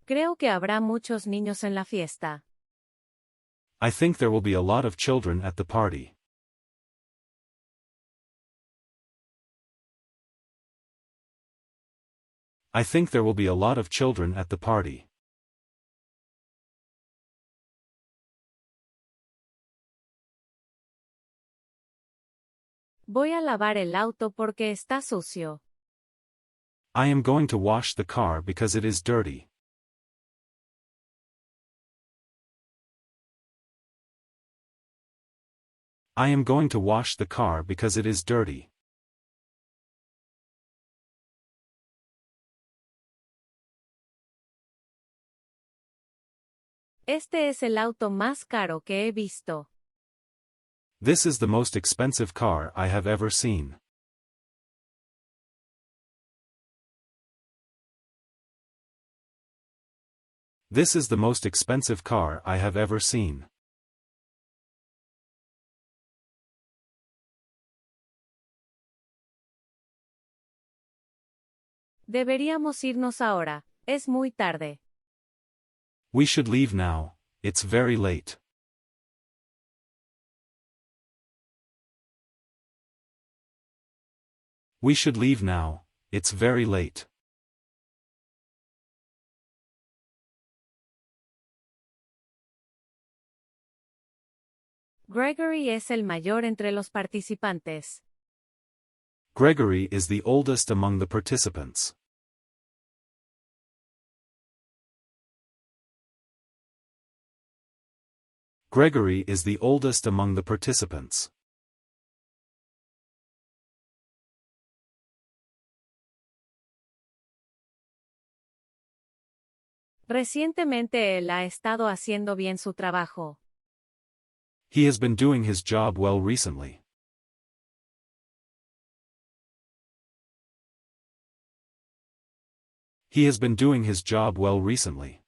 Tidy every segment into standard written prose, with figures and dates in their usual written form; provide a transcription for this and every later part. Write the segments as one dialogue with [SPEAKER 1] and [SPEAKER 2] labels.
[SPEAKER 1] Creo que habrá muchos niños en la fiesta.
[SPEAKER 2] I think there will be a lot of children at the party. I think there will be a lot of children at the party.
[SPEAKER 1] Voy a lavar el auto porque está sucio.
[SPEAKER 2] I am going to wash the car because it is dirty. I am going to wash the car because it is dirty.
[SPEAKER 1] Este es el auto más caro que he visto.
[SPEAKER 2] This is the most expensive car I have ever seen. This is the most expensive car I have ever seen.
[SPEAKER 1] Deberíamos irnos ahora, es muy tarde.
[SPEAKER 2] We should leave now, it's very late. We should leave now, it's very late.
[SPEAKER 1] Gregory es el mayor entre los participantes.
[SPEAKER 2] Gregory is the oldest among the participants. Gregory is the oldest among the participants.
[SPEAKER 1] Recientemente él ha estado haciendo bien su trabajo.
[SPEAKER 2] He has been doing his job well recently. He has been doing his job well recently.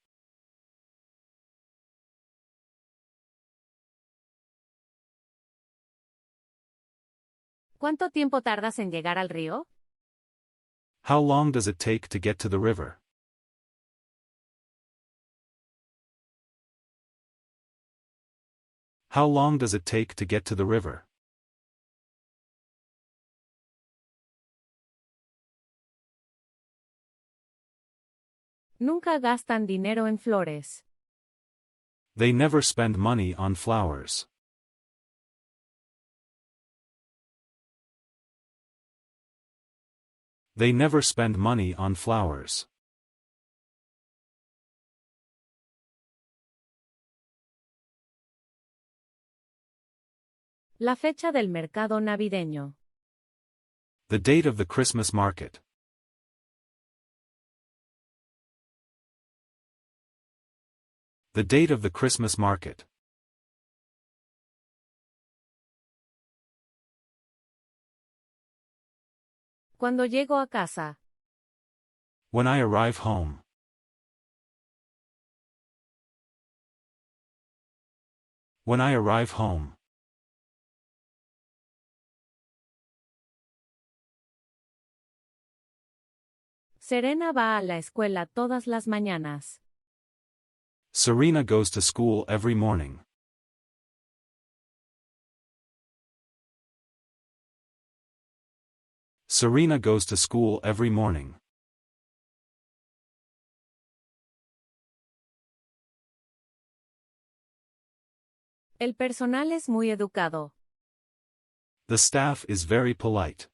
[SPEAKER 1] ¿Cuánto tiempo tardas en llegar al río?
[SPEAKER 2] How long does it take to get to the river? How long does it take to get to the river?
[SPEAKER 1] Nunca gastan dinero en flores.
[SPEAKER 2] They never spend money on flowers. They never spend money on flowers.
[SPEAKER 1] La fecha del mercado navideño.
[SPEAKER 2] The date of the Christmas market. The date of the Christmas market.
[SPEAKER 1] Cuando llego a casa.
[SPEAKER 2] When I arrive home. When I arrive home.
[SPEAKER 1] Serena va a la escuela todas las mañanas.
[SPEAKER 2] Serena goes to school every morning. Serena goes to school every morning.
[SPEAKER 1] El personal es muy educado.
[SPEAKER 2] The staff is very polite.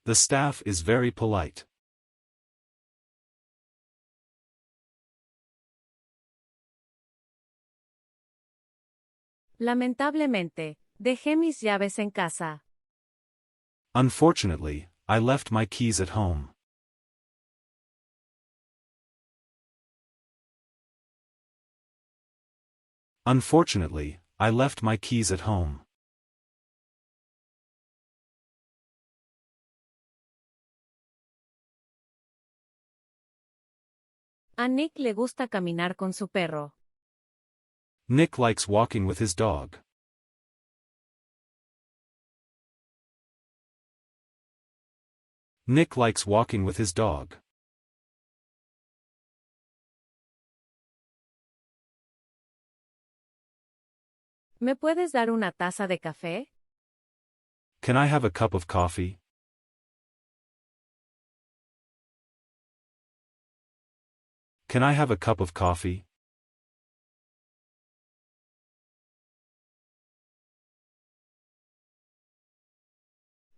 [SPEAKER 2] The staff is very polite.
[SPEAKER 1] Lamentablemente, dejé mis llaves en casa.
[SPEAKER 2] Unfortunately, I left my keys at home. Unfortunately, I left my keys at home.
[SPEAKER 1] A Nick le gusta caminar con su perro.
[SPEAKER 2] Nick likes walking with his dog. Nick likes walking with his dog.
[SPEAKER 1] ¿Me puedes dar una taza de café?
[SPEAKER 2] Can I have a cup of coffee? Can I have a cup of coffee?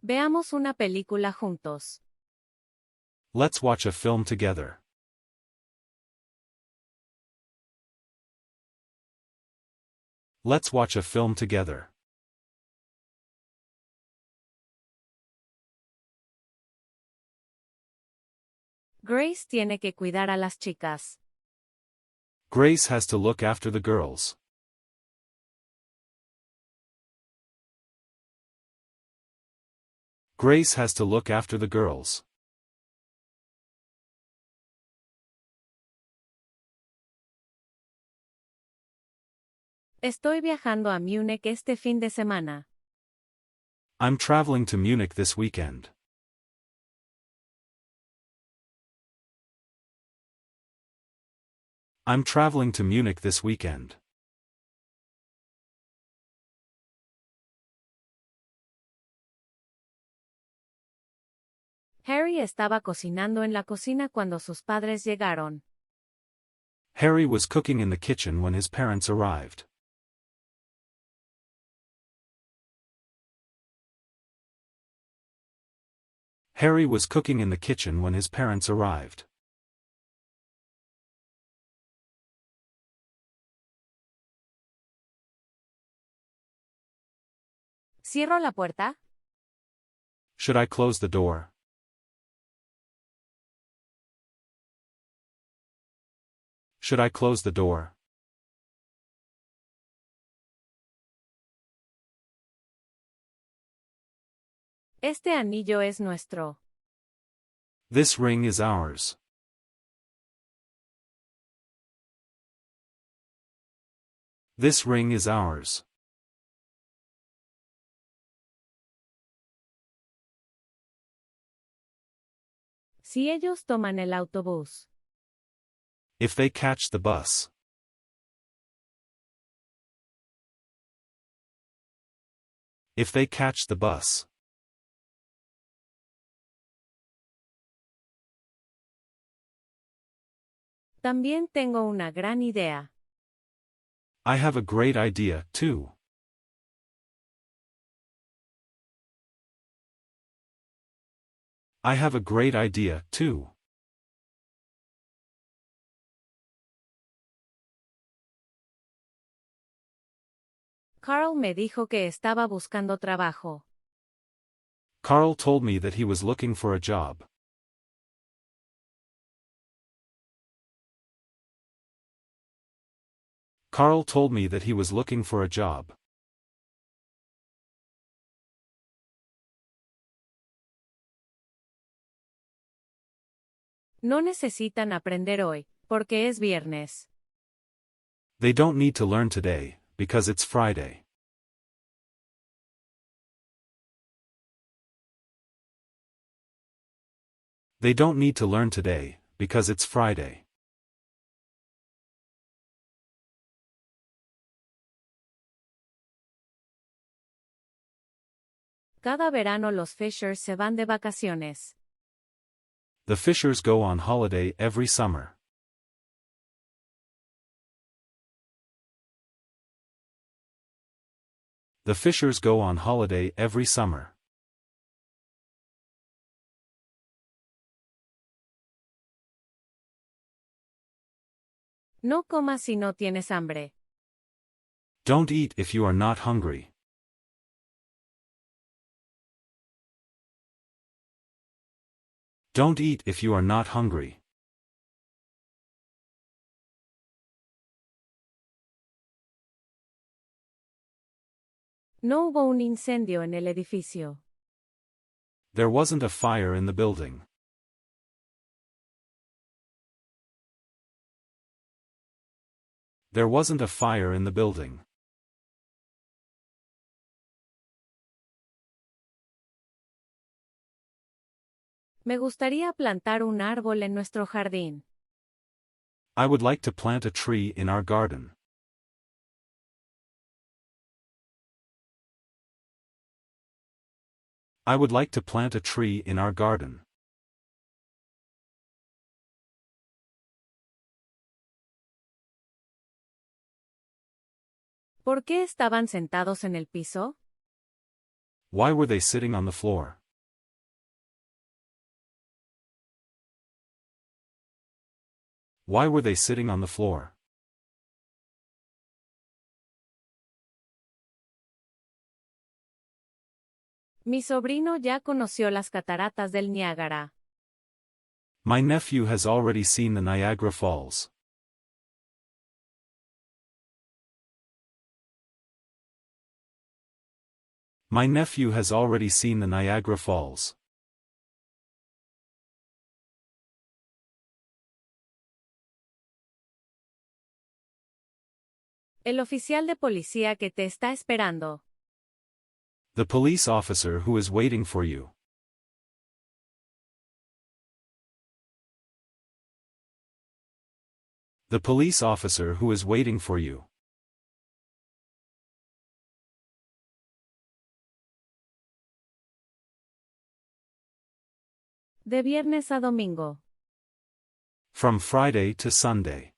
[SPEAKER 1] Veamos una película juntos.
[SPEAKER 2] Let's watch a film together. Let's watch a film together.
[SPEAKER 1] Grace tiene que cuidar a las chicas.
[SPEAKER 2] Grace has to look after the girls. Grace has to look after the girls.
[SPEAKER 1] Estoy viajando a Múnich este fin de semana.
[SPEAKER 2] I'm traveling to Munich this weekend. I'm traveling to Munich this weekend.
[SPEAKER 1] Harry estaba cocinando en la cocina cuando sus padres llegaron.
[SPEAKER 2] Harry was cooking in the kitchen when his parents arrived. Harry was cooking in the kitchen when his parents arrived.
[SPEAKER 1] ¿Cierro la puerta?
[SPEAKER 2] Should I close the door? Should I close the door?
[SPEAKER 1] Este anillo es nuestro.
[SPEAKER 2] This ring is ours. This ring is ours.
[SPEAKER 1] Si ellos toman el autobús.
[SPEAKER 2] If they catch the bus. If they catch the bus.
[SPEAKER 1] También tengo una gran idea.
[SPEAKER 2] I have a great idea, too. I have a great idea, too.
[SPEAKER 1] Carl me dijo que estaba buscando trabajo.
[SPEAKER 2] Carl told me that he was looking for a job. Carl told me that he was looking for a job.
[SPEAKER 1] No necesitan aprender hoy, porque es viernes.
[SPEAKER 2] They don't need to learn today, because it's Friday. They don't need to learn today, because it's Friday.
[SPEAKER 1] Cada verano los Fishers se van de vacaciones.
[SPEAKER 2] The Fishers go on holiday every summer. The Fishers go on holiday every summer.
[SPEAKER 1] No comas si no tienes hambre.
[SPEAKER 2] Don't eat if you are not hungry. Don't eat if you are not hungry.
[SPEAKER 1] No hubo un incendio en el edificio.
[SPEAKER 2] There wasn't a fire in the building. There wasn't a fire in the building.
[SPEAKER 1] Me gustaría plantar un árbol en nuestro jardín.
[SPEAKER 2] I would like to plant a tree in our garden. I would like to plant a tree in our garden.
[SPEAKER 1] ¿Por qué estaban sentados en el piso?
[SPEAKER 2] Why were they sitting on the floor? Why were they sitting on the floor?
[SPEAKER 1] Mi sobrino ya conoció las cataratas del Niágara.
[SPEAKER 2] My nephew has already seen the Niagara Falls. My nephew has already seen the Niagara Falls.
[SPEAKER 1] El oficial de policía que te está esperando.
[SPEAKER 2] The police officer who is waiting for you. The police officer who is waiting for you.
[SPEAKER 1] De viernes a domingo.
[SPEAKER 2] From Friday to Sunday.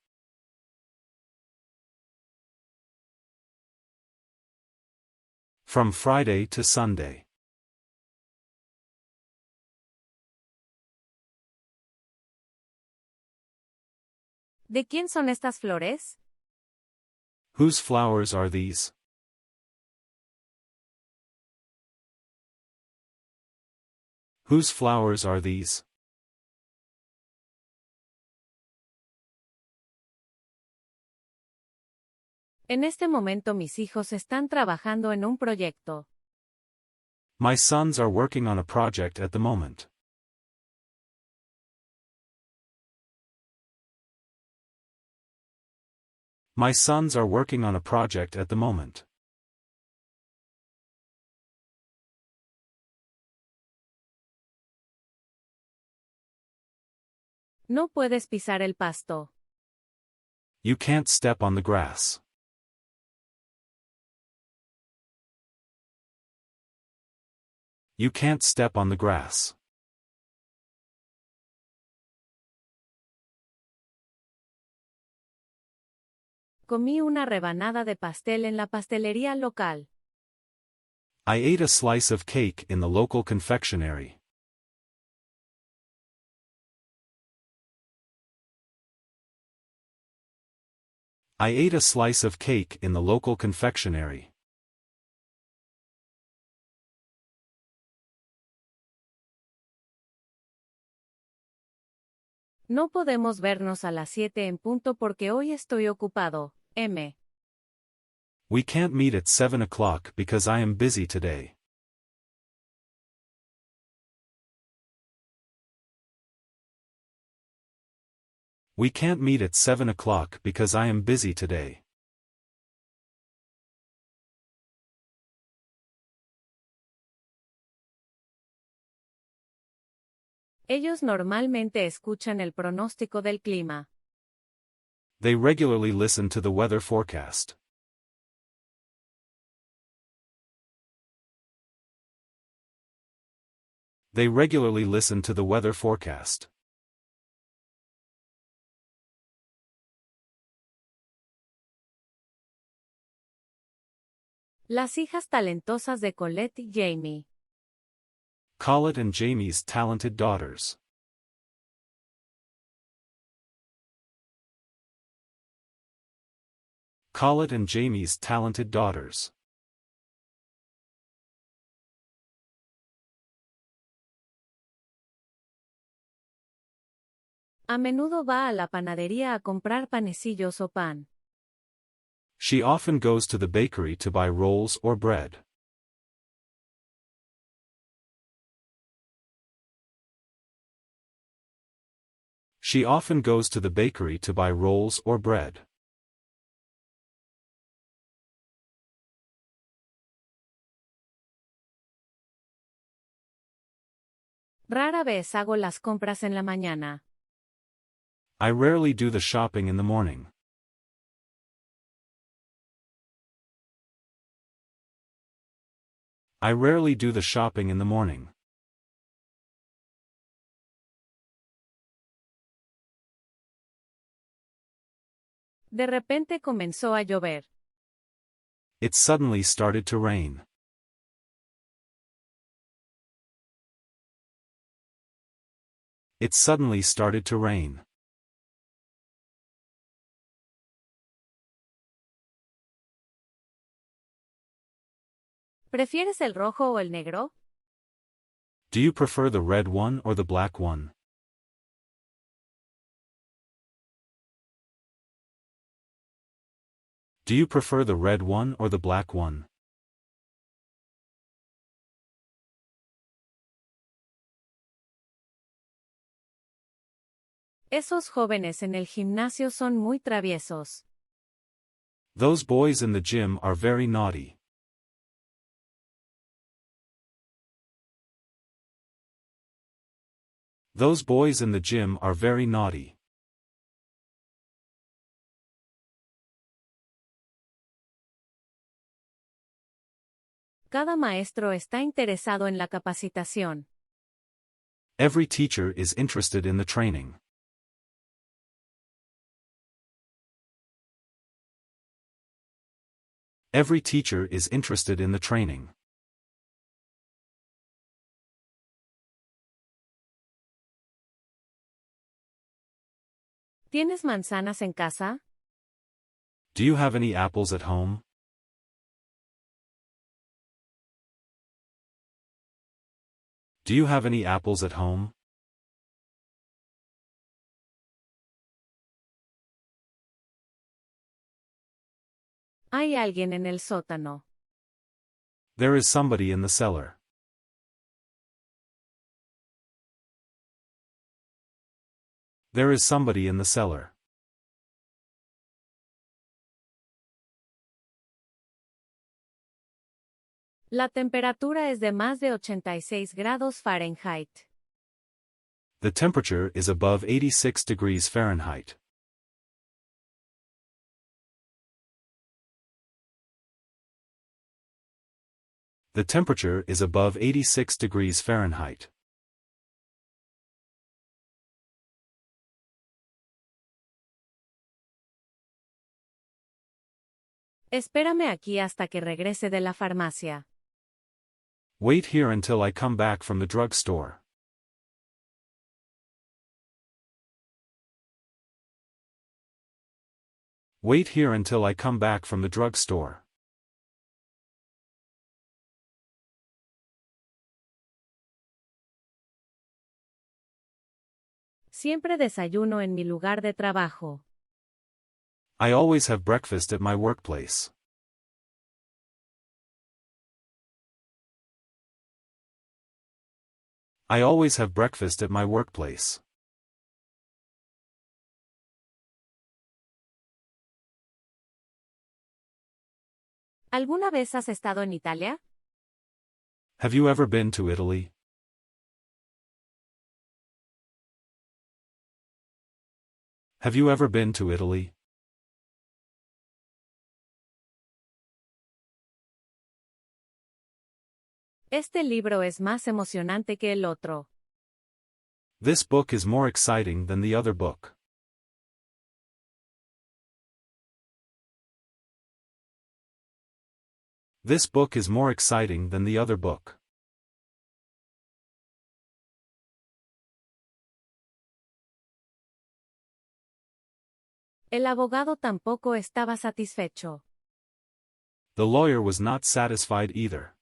[SPEAKER 2] From Friday to Sunday.
[SPEAKER 1] ¿De quién son estas flores?
[SPEAKER 2] Whose flowers are these? Whose flowers are these?
[SPEAKER 1] En este momento mis hijos están trabajando en un proyecto.
[SPEAKER 2] My sons are working on a project at the moment. My sons are working on a project at the moment.
[SPEAKER 1] No puedes pisar el pasto.
[SPEAKER 2] You can't step on the grass. You can't step on the grass.
[SPEAKER 1] Comí una rebanada de pastel en la pastelería local.
[SPEAKER 2] I ate a slice of cake in the local confectionery. I ate a slice of cake in the local confectionery.
[SPEAKER 1] No podemos vernos a las 7 en punto porque hoy estoy ocupado. M.
[SPEAKER 2] We can't meet at 7 o'clock because I am busy today. We can't meet at 7 o'clock because I am busy today.
[SPEAKER 1] Ellos normalmente escuchan el pronóstico del clima.
[SPEAKER 2] They regularly listen to the weather forecast. They regularly listen to the weather forecast.
[SPEAKER 1] Las hijas talentosas de Colette y Jamie.
[SPEAKER 2] Colette and Jamie's talented daughters. Colette and Jamie's talented daughters.
[SPEAKER 1] A menudo va a la panadería a comprar panecillos o pan.
[SPEAKER 2] She often goes to the bakery to buy rolls or bread. She often goes to the bakery to buy rolls or bread.
[SPEAKER 1] Rara vez hago las compras en la mañana.
[SPEAKER 2] I rarely do the shopping in the morning. I rarely do the shopping in the morning.
[SPEAKER 1] De repente comenzó a llover.
[SPEAKER 2] It suddenly started to rain. It suddenly started to rain.
[SPEAKER 1] ¿Prefieres el rojo o el negro?
[SPEAKER 2] Do you prefer the red one or the black one? Do you prefer the red one or the black one?
[SPEAKER 1] Esos jóvenes en el gimnasio son muy traviesos.
[SPEAKER 2] Those boys in the gym are very naughty. Those boys in the gym are very naughty.
[SPEAKER 1] Cada maestro está interesado en la capacitación.
[SPEAKER 2] Every teacher is interested in the training. Every teacher is interested in the training.
[SPEAKER 1] ¿Tienes manzanas en casa?
[SPEAKER 2] Do you have any apples at home? Do you have any apples at home?
[SPEAKER 1] Hay alguien en el sótano.
[SPEAKER 2] There is somebody in the cellar. There is somebody in the cellar.
[SPEAKER 1] La temperatura es de más de 86 grados Fahrenheit.
[SPEAKER 2] The temperature is above 86 degrees Fahrenheit. The temperature is above 86 degrees Fahrenheit.
[SPEAKER 1] Espérame aquí hasta que regrese de la farmacia.
[SPEAKER 2] Wait here until I come back from the drugstore. Wait here until I come back from the drugstore.
[SPEAKER 1] Siempre desayuno en mi lugar de trabajo.
[SPEAKER 2] I always have breakfast at my workplace. I always have breakfast at my workplace.
[SPEAKER 1] ¿Alguna vez has estado en Italia?
[SPEAKER 2] Have you ever been to Italy? Have you ever been to Italy?
[SPEAKER 1] Este libro es más emocionante que el otro.
[SPEAKER 2] This book is more exciting than the other book. This book is more exciting than the other book.
[SPEAKER 1] El abogado tampoco estaba satisfecho.
[SPEAKER 2] The lawyer was not satisfied either.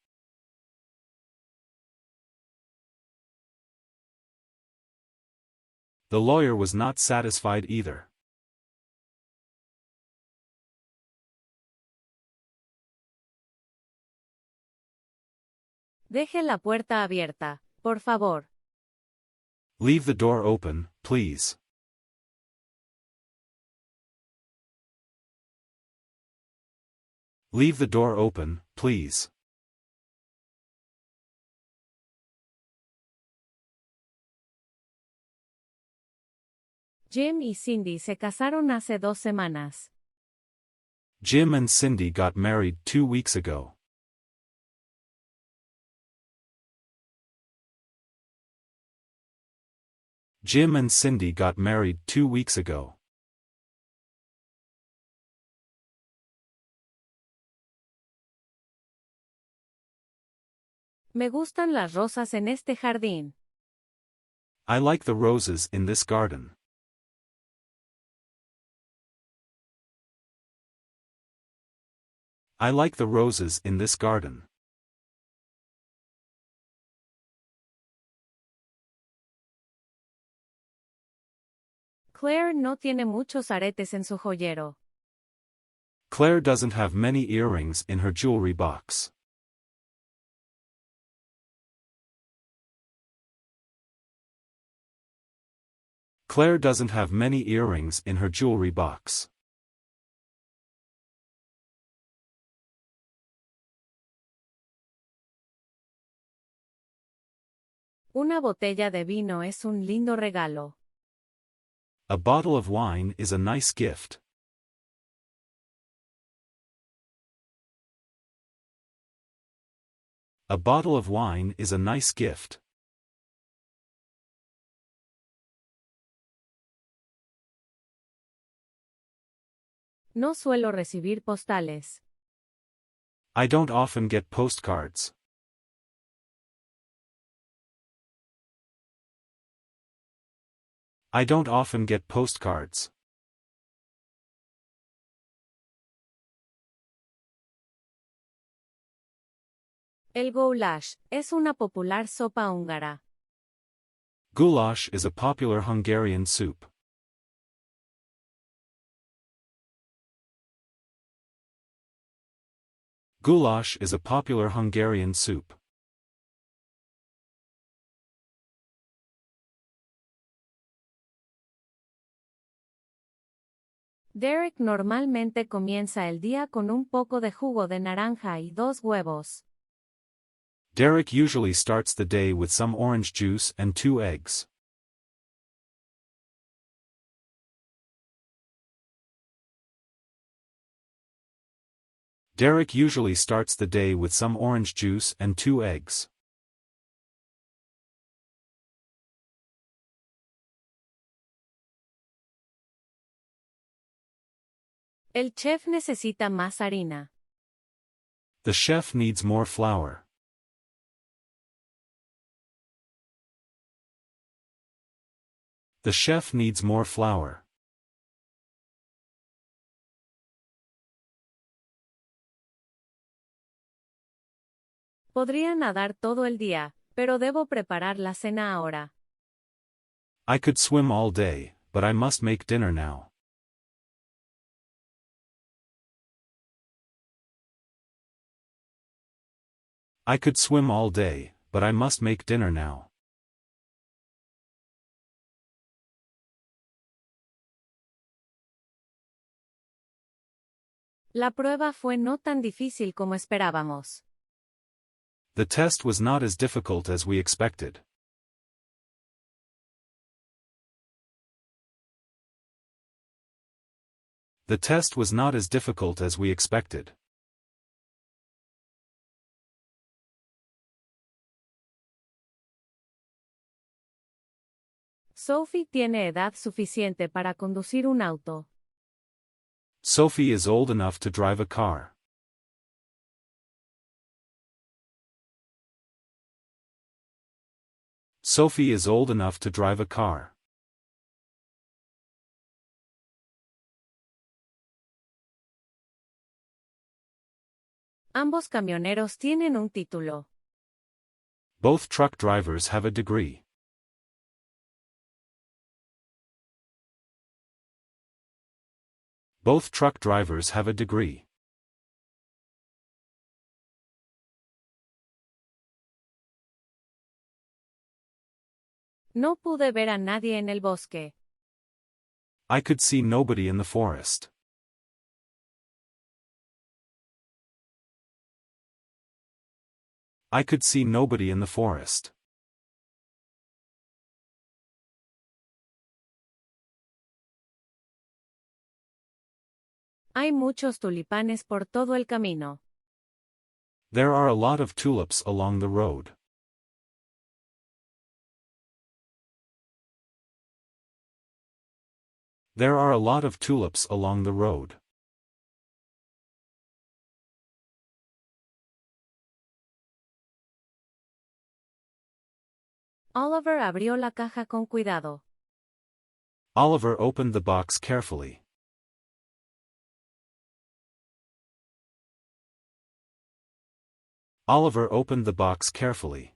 [SPEAKER 2] The lawyer was not satisfied either.
[SPEAKER 1] Deje la puerta abierta, por favor.
[SPEAKER 2] Leave the door open, please. Leave the door open, please.
[SPEAKER 1] Jim y Cindy se casaron hace 2 semanas.
[SPEAKER 2] Jim and Cindy got married 2 weeks ago. Jim and Cindy got married 2 weeks ago.
[SPEAKER 1] Me gustan las rosas en este jardín.
[SPEAKER 2] I like the roses in this garden. I like the roses in this garden.
[SPEAKER 1] Claire no tiene muchos aretes en su joyero.
[SPEAKER 2] Claire doesn't have many earrings in her jewelry box. Claire doesn't have many earrings in her jewelry box.
[SPEAKER 1] Una botella de vino es un lindo regalo.
[SPEAKER 2] A bottle of wine is a nice gift. A bottle of wine is a nice gift.
[SPEAKER 1] No suelo recibir postales.
[SPEAKER 2] I don't often get postcards. I don't often get postcards.
[SPEAKER 1] El goulash es una popular sopa húngara.
[SPEAKER 2] Goulash is a popular Hungarian soup. Goulash is a popular Hungarian soup.
[SPEAKER 1] Derek normalmente comienza el día con un poco de jugo de naranja y 2 huevos.
[SPEAKER 2] Derek usually starts the day with some orange juice and 2 eggs. Derek usually starts the day with some orange juice and 2 eggs.
[SPEAKER 1] El chef necesita más harina.
[SPEAKER 2] The chef needs more flour. The chef needs more flour.
[SPEAKER 1] Podría nadar todo el día, pero debo preparar la cena ahora.
[SPEAKER 2] I could swim all day, but I must make dinner now. I could swim all day, but I must make dinner now.
[SPEAKER 1] La prueba fue no tan difícil como esperábamos.
[SPEAKER 2] The test was not as difficult as we expected. The test was not as difficult as we expected.
[SPEAKER 1] Sophie tiene edad suficiente para conducir un auto.
[SPEAKER 2] Sophie is old enough to drive a car. Sophie is old enough to drive a car.
[SPEAKER 1] Ambos camioneros tienen un título.
[SPEAKER 2] Both truck drivers have a degree. Both truck drivers have a degree.
[SPEAKER 1] No pude ver a nadie en el bosque.
[SPEAKER 2] I could see nobody in the forest. I could see nobody in the forest.
[SPEAKER 1] Hay muchos tulipanes por todo el camino.
[SPEAKER 2] There are a lot of tulips along the road. There are a lot of tulips along the road.
[SPEAKER 1] Oliver abrió la caja con cuidado.
[SPEAKER 2] Oliver opened the box carefully. Oliver opened the box carefully.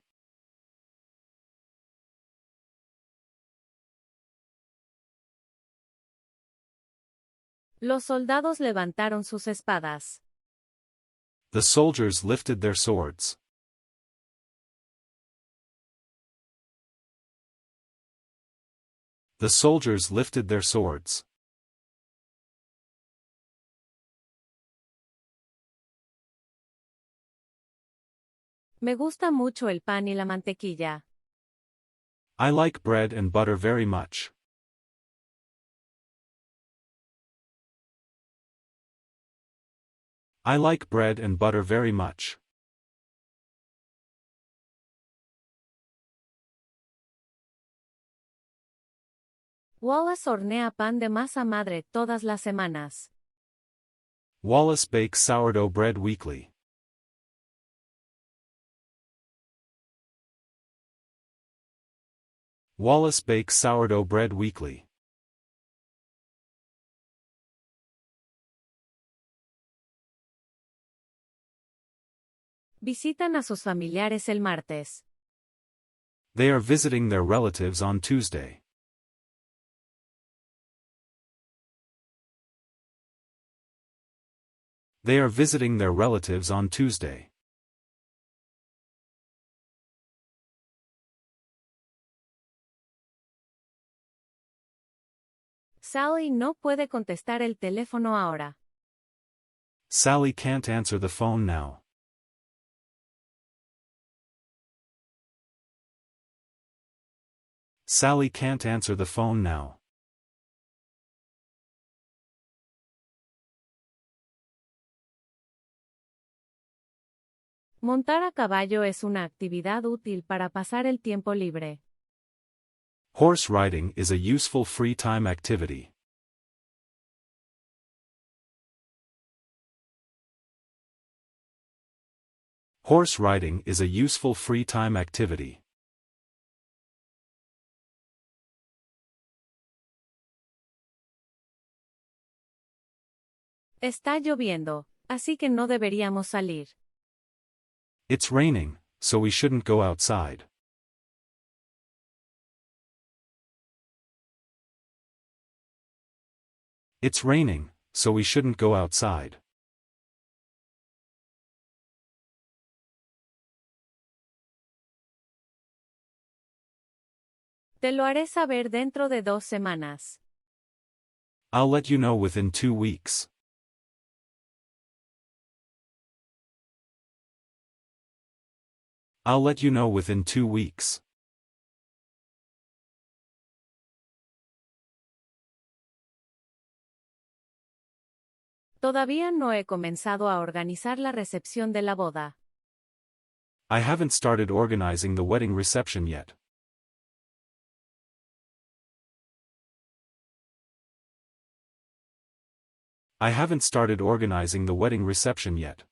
[SPEAKER 1] Los soldados levantaron sus espadas.
[SPEAKER 2] The soldiers lifted their swords. The soldiers lifted their swords.
[SPEAKER 1] Me gusta mucho el pan y la mantequilla.
[SPEAKER 2] I like bread and butter very much. I like bread and butter very much.
[SPEAKER 1] Wallace hornea pan de masa madre todas las semanas.
[SPEAKER 2] Wallace bakes sourdough bread weekly. Wallace bakes sourdough bread weekly.
[SPEAKER 1] Visitan a sus familiares el martes.
[SPEAKER 2] They are visiting their relatives on Tuesday. They are visiting their relatives on Tuesday.
[SPEAKER 1] Sally no puede contestar el teléfono ahora.
[SPEAKER 2] Sally can't answer the phone now. Sally can't answer the phone now.
[SPEAKER 1] Montar a caballo es una actividad útil para pasar el tiempo libre.
[SPEAKER 2] Horse riding is a useful free time activity. Horse riding is a useful free time activity.
[SPEAKER 1] Está lloviendo, así que no deberíamos salir.
[SPEAKER 2] It's raining, so we shouldn't go outside. It's raining, so we shouldn't go outside.
[SPEAKER 1] Te lo haré saber dentro de 2 semanas.
[SPEAKER 2] I'll let you know within 2 weeks. I'll let you know within 2 weeks.
[SPEAKER 1] Todavía no he comenzado a organizar la recepción de la boda.
[SPEAKER 2] I haven't started organizing the wedding reception yet. I haven't started organizing the wedding reception yet.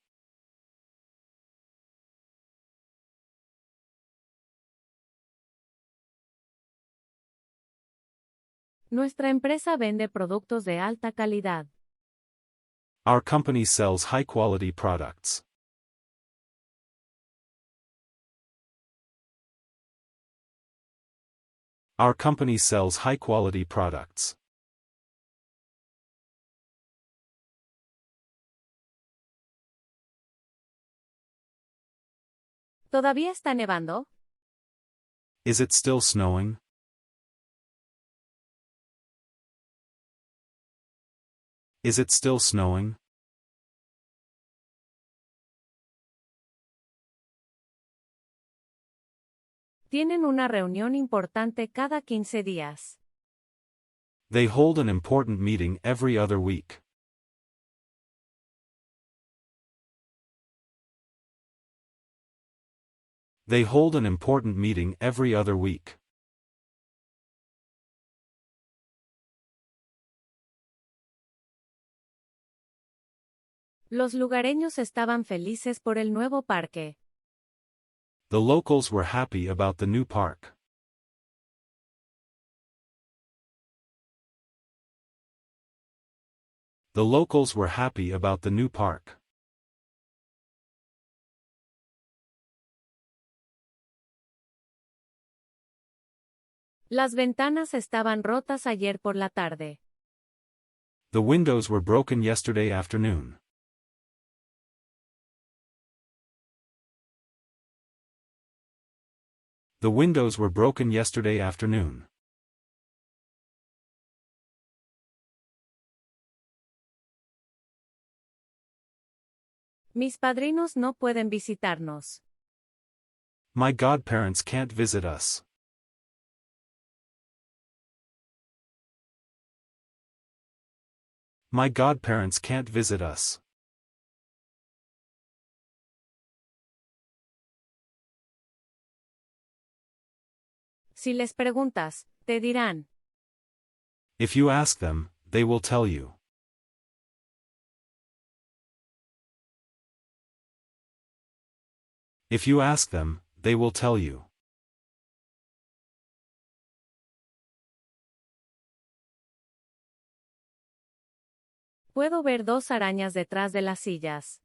[SPEAKER 1] Nuestra empresa vende productos de alta calidad.
[SPEAKER 2] Our company sells high-quality products. Our company sells high-quality products.
[SPEAKER 1] ¿Todavía está nevando?
[SPEAKER 2] Is it still snowing? Is it still snowing?
[SPEAKER 1] Tienen una reunión importante cada 15 días.
[SPEAKER 2] They hold an important meeting every other week. They hold an important meeting every other week.
[SPEAKER 1] Los lugareños estaban felices por el nuevo parque.
[SPEAKER 2] The locals were happy about the new park. The locals were happy about the new park.
[SPEAKER 1] Las ventanas estaban rotas ayer por la tarde.
[SPEAKER 2] The windows were broken yesterday afternoon. The windows were broken yesterday afternoon.
[SPEAKER 1] Mis padrinos no pueden visitarnos.
[SPEAKER 2] My godparents can't visit us. My godparents can't visit us.
[SPEAKER 1] Si les preguntas, te dirán.
[SPEAKER 2] If you ask them, they will tell you. If you ask them, they will tell you.
[SPEAKER 1] Puedo ver dos arañas detrás de las sillas.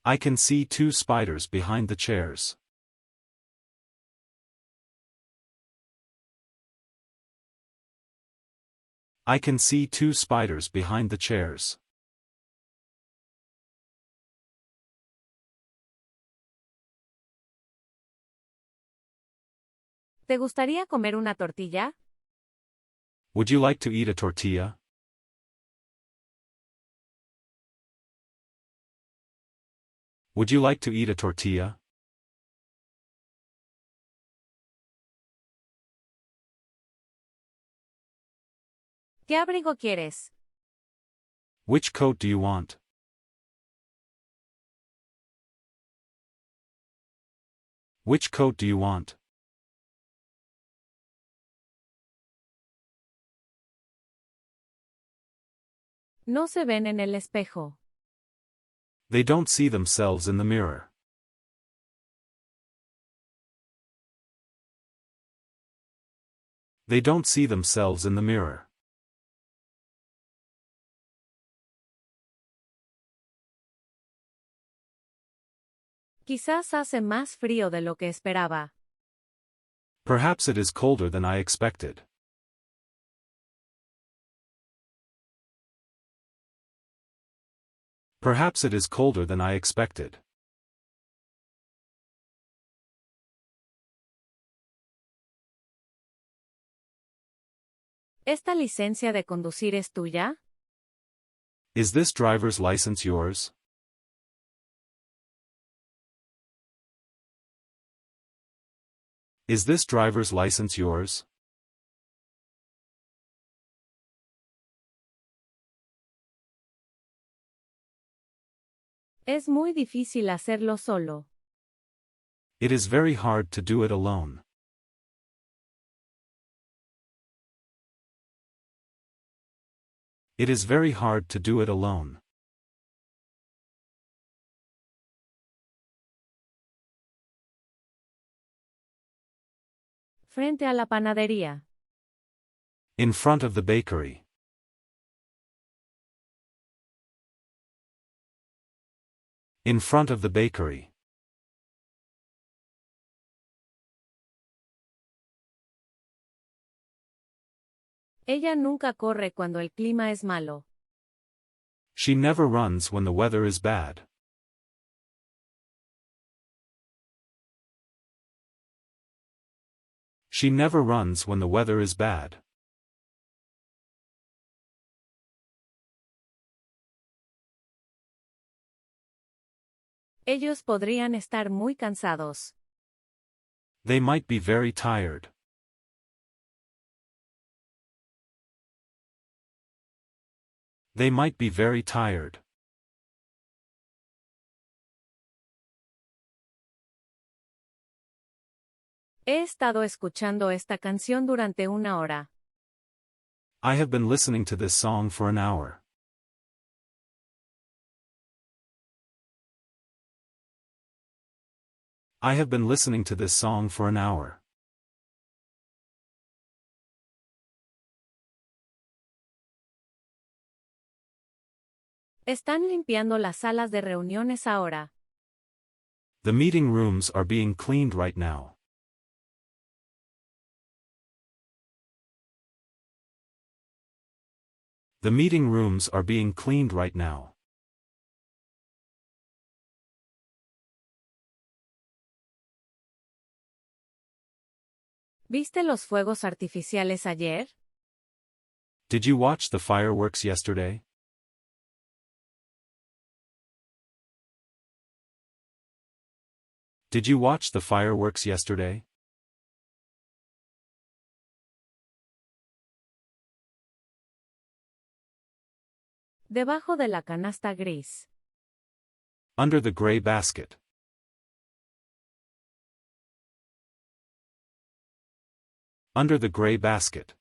[SPEAKER 2] I can see two spiders behind the chairs. I can see two spiders behind the chairs.
[SPEAKER 1] ¿Te gustaría comer una tortilla?
[SPEAKER 2] Would you like to eat a tortilla? Would you like to eat a tortilla?
[SPEAKER 1] ¿Qué abrigo quieres?
[SPEAKER 2] Which coat do you want? Which coat do you want?
[SPEAKER 1] No se ven en el espejo.
[SPEAKER 2] They don't see themselves in the mirror. They don't see themselves in the mirror.
[SPEAKER 1] Quizás hace más frío de lo que esperaba.
[SPEAKER 2] Perhaps it is colder than I expected. Perhaps it is colder than I expected.
[SPEAKER 1] ¿Esta licencia de conducir es tuya?
[SPEAKER 2] Is this driver's license yours? Is this driver's license yours?
[SPEAKER 1] Es muy difícil hacerlo solo.
[SPEAKER 2] It is very hard to do it alone. It is very hard to do it alone.
[SPEAKER 1] Frente a la panadería.
[SPEAKER 2] In front of the bakery. In front of the bakery.
[SPEAKER 1] Ella nunca corre cuando el clima es malo.
[SPEAKER 2] She never runs when the weather is bad. She never runs when the weather is bad.
[SPEAKER 1] Ellos podrían estar muy cansados.
[SPEAKER 2] They might be very tired. They might be very tired.
[SPEAKER 1] He estado escuchando esta canción durante una hora.
[SPEAKER 2] I have been listening to this song for an hour. I have been listening to this song for an hour.
[SPEAKER 1] Están limpiando las salas de reuniones ahora.
[SPEAKER 2] The meeting rooms are being cleaned right now. The meeting rooms are being cleaned right now.
[SPEAKER 1] ¿Viste los fuegos artificiales ayer?
[SPEAKER 2] Did you watch the fireworks yesterday? Did you watch the fireworks yesterday?
[SPEAKER 1] Debajo de la canasta gris.
[SPEAKER 2] Under the gray basket. Under the gray basket.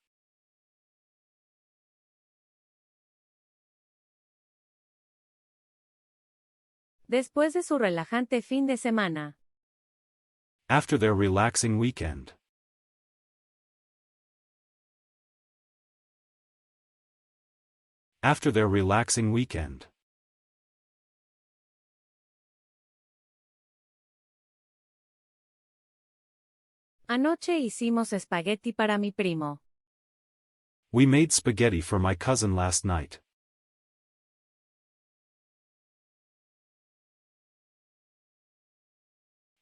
[SPEAKER 1] Después de su relajante fin de semana.
[SPEAKER 2] After their relaxing weekend. After their relaxing weekend.
[SPEAKER 1] Anoche hicimos espagueti para mi primo.
[SPEAKER 2] We made spaghetti for my cousin last night.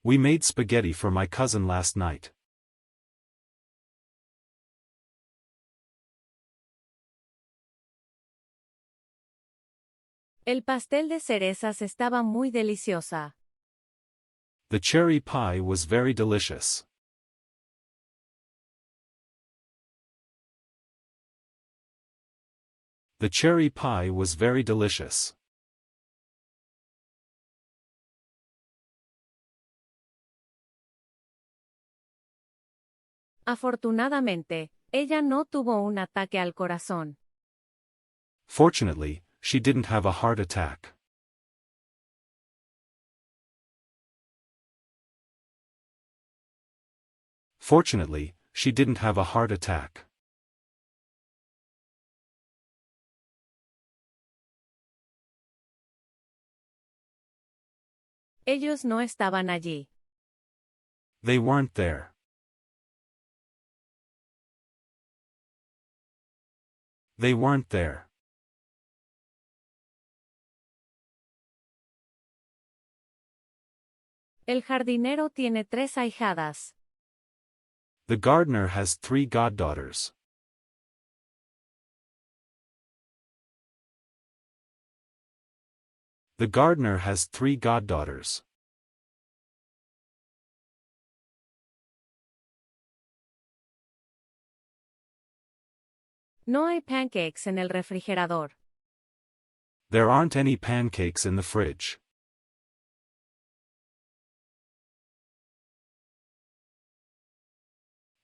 [SPEAKER 2] We made spaghetti for my cousin last night.
[SPEAKER 1] El pastel de cerezas estaba muy deliciosa.
[SPEAKER 2] The cherry pie was very delicious. The cherry pie was very delicious.
[SPEAKER 1] Afortunadamente, ella no tuvo un ataque al corazón.
[SPEAKER 2] Fortunately, she didn't have a heart attack. Fortunately, she didn't have a heart attack.
[SPEAKER 1] Ellos no estaban allí.
[SPEAKER 2] They weren't there. They weren't there.
[SPEAKER 1] El jardinero tiene 3 ahijadas.
[SPEAKER 2] The gardener has 3 goddaughters. The gardener has 3 goddaughters.
[SPEAKER 1] No hay pancakes en el refrigerador.
[SPEAKER 2] There aren't any pancakes in the fridge.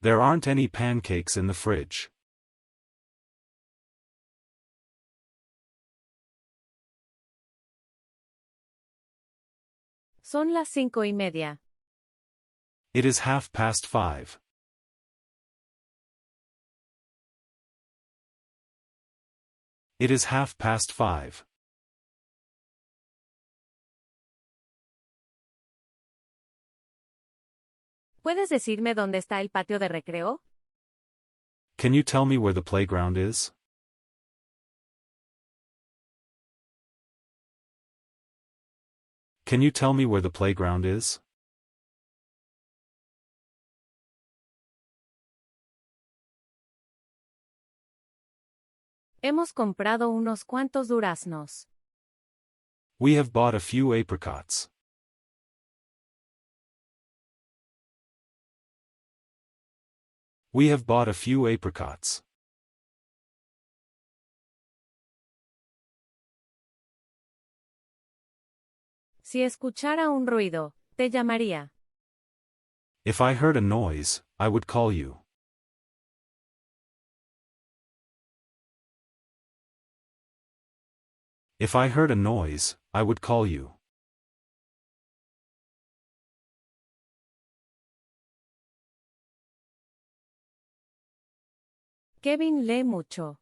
[SPEAKER 2] There aren't any pancakes in the fridge.
[SPEAKER 1] Son las 5:30.
[SPEAKER 2] It is 5:30. It is 5:30.
[SPEAKER 1] ¿Puedes decirme dónde está el patio de recreo?
[SPEAKER 2] Can you tell me where the playground is? Can you tell me where the playground is?
[SPEAKER 1] Hemos comprado unos cuantos duraznos.
[SPEAKER 2] We have bought a few apricots. We have bought a few apricots.
[SPEAKER 1] Si escuchara un ruido, te llamaría.
[SPEAKER 2] If I heard a noise, I would call you. If I heard a noise, I would call you.
[SPEAKER 1] Kevin lee mucho.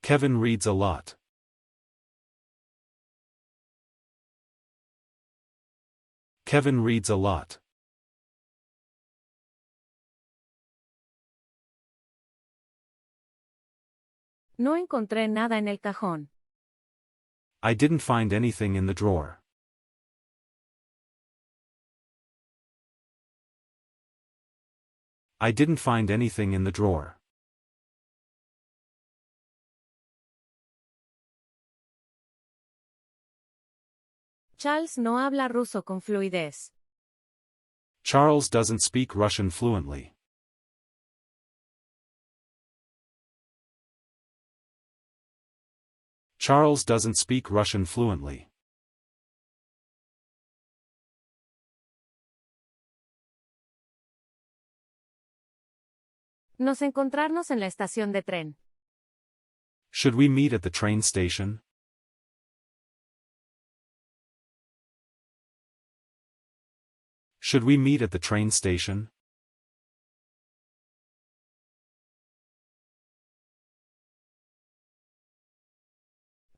[SPEAKER 2] Kevin reads a lot. Kevin reads a lot.
[SPEAKER 1] No encontré nada en el cajón.
[SPEAKER 2] I didn't find anything in the drawer. I didn't find anything in the drawer.
[SPEAKER 1] Charles no habla ruso con fluidez.
[SPEAKER 2] Charles doesn't speak Russian fluently. Charles doesn't speak Russian fluently.
[SPEAKER 1] Nos encontrarnos en la estación de tren.
[SPEAKER 2] Should we meet at the train station? Should we meet at the train station?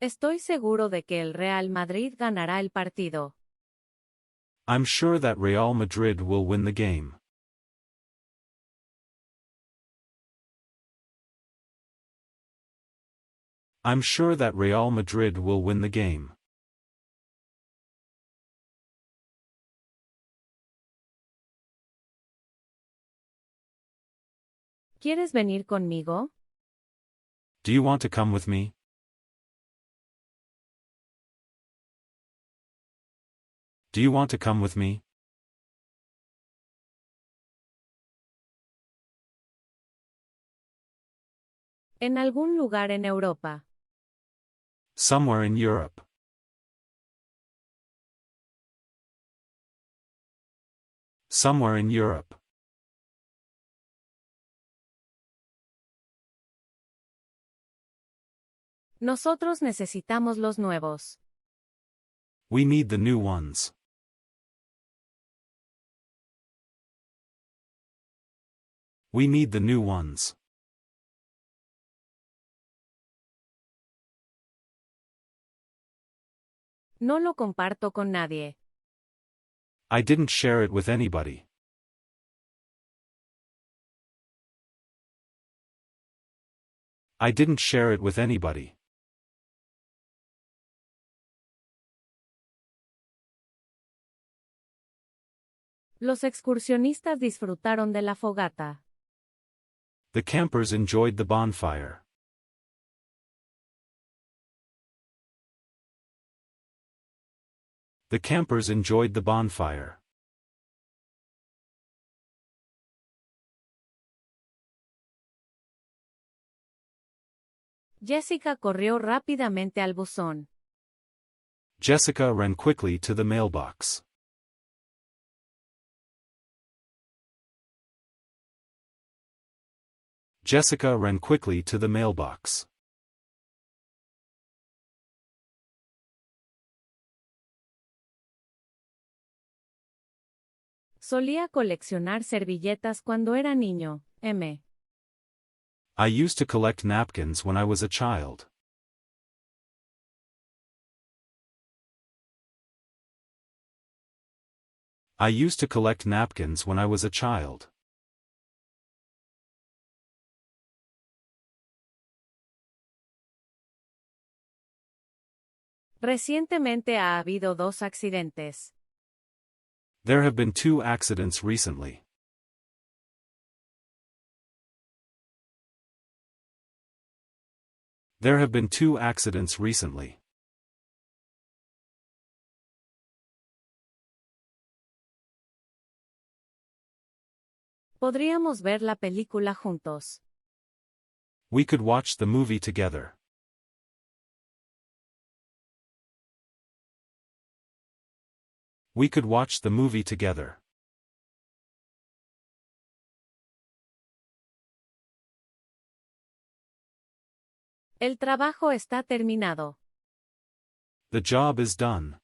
[SPEAKER 1] Estoy seguro de que el Real Madrid ganará el partido.
[SPEAKER 2] I'm sure that Real Madrid will win the game. I'm sure that Real Madrid will win the game.
[SPEAKER 1] ¿Quieres venir conmigo?
[SPEAKER 2] Do you want to come with me? Do you want to come with me?
[SPEAKER 1] En algún lugar en Europa.
[SPEAKER 2] Somewhere in Europe. Somewhere in Europe.
[SPEAKER 1] Nosotros necesitamos los nuevos.
[SPEAKER 2] We need the new ones. We need the new ones.
[SPEAKER 1] No lo comparto con nadie.
[SPEAKER 2] I didn't share it with anybody. I didn't share it with anybody.
[SPEAKER 1] Los excursionistas disfrutaron de la fogata.
[SPEAKER 2] The campers enjoyed the bonfire. The campers enjoyed the bonfire.
[SPEAKER 1] Jessica corrió rápidamente al buzón.
[SPEAKER 2] Jessica ran quickly to the mailbox. Jessica ran quickly to the mailbox.
[SPEAKER 1] Solía coleccionar servilletas cuando era niño. M.
[SPEAKER 2] I used to collect napkins when I was a child. I used to collect napkins when I was a child.
[SPEAKER 1] Recientemente ha habido 2 accidentes.
[SPEAKER 2] There have been 2 accidents recently. There have been 2 accidents recently.
[SPEAKER 1] Podríamos ver la película juntos.
[SPEAKER 2] We could watch the movie together. We could watch the movie together.
[SPEAKER 1] El trabajo está terminado.
[SPEAKER 2] The job is done.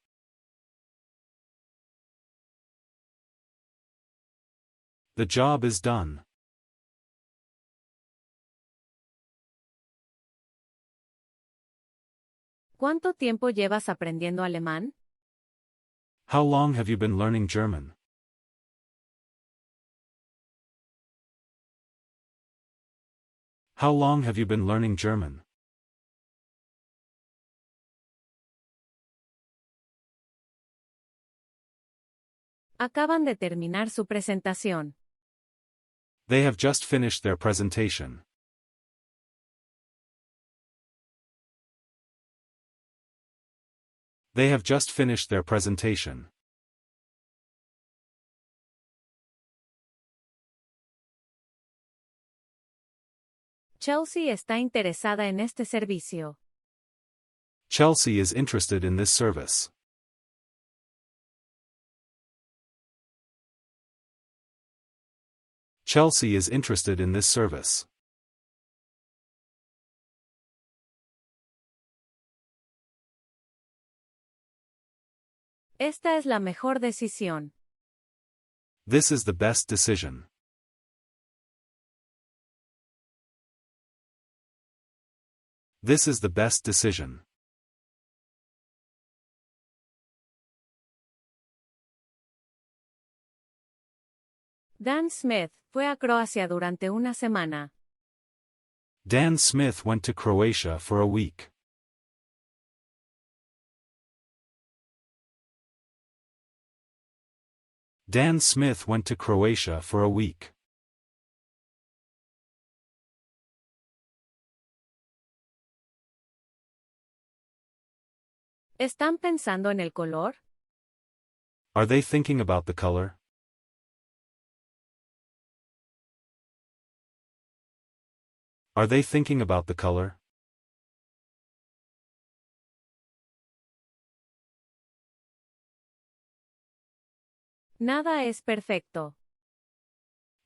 [SPEAKER 2] The job is done.
[SPEAKER 1] ¿Cuánto tiempo llevas aprendiendo alemán?
[SPEAKER 2] How long have you been learning German? How long have you been learning German?
[SPEAKER 1] Acaban de terminar su presentación.
[SPEAKER 2] They have just finished their presentation. They have just finished their presentation.
[SPEAKER 1] Chelsea está interesada en este servicio.
[SPEAKER 2] Chelsea is interested in this service. Chelsea is interested in this service.
[SPEAKER 1] Esta es la mejor decisión.
[SPEAKER 2] This is the best decision. This is the best decision.
[SPEAKER 1] Dan Smith fue a Croacia durante una semana.
[SPEAKER 2] Dan Smith went to Croatia for a week. Dan Smith went to Croatia for a week.
[SPEAKER 1] ¿Están pensando en el color?
[SPEAKER 2] Are they thinking about the color? Are they thinking about the color?
[SPEAKER 1] Nada es perfecto.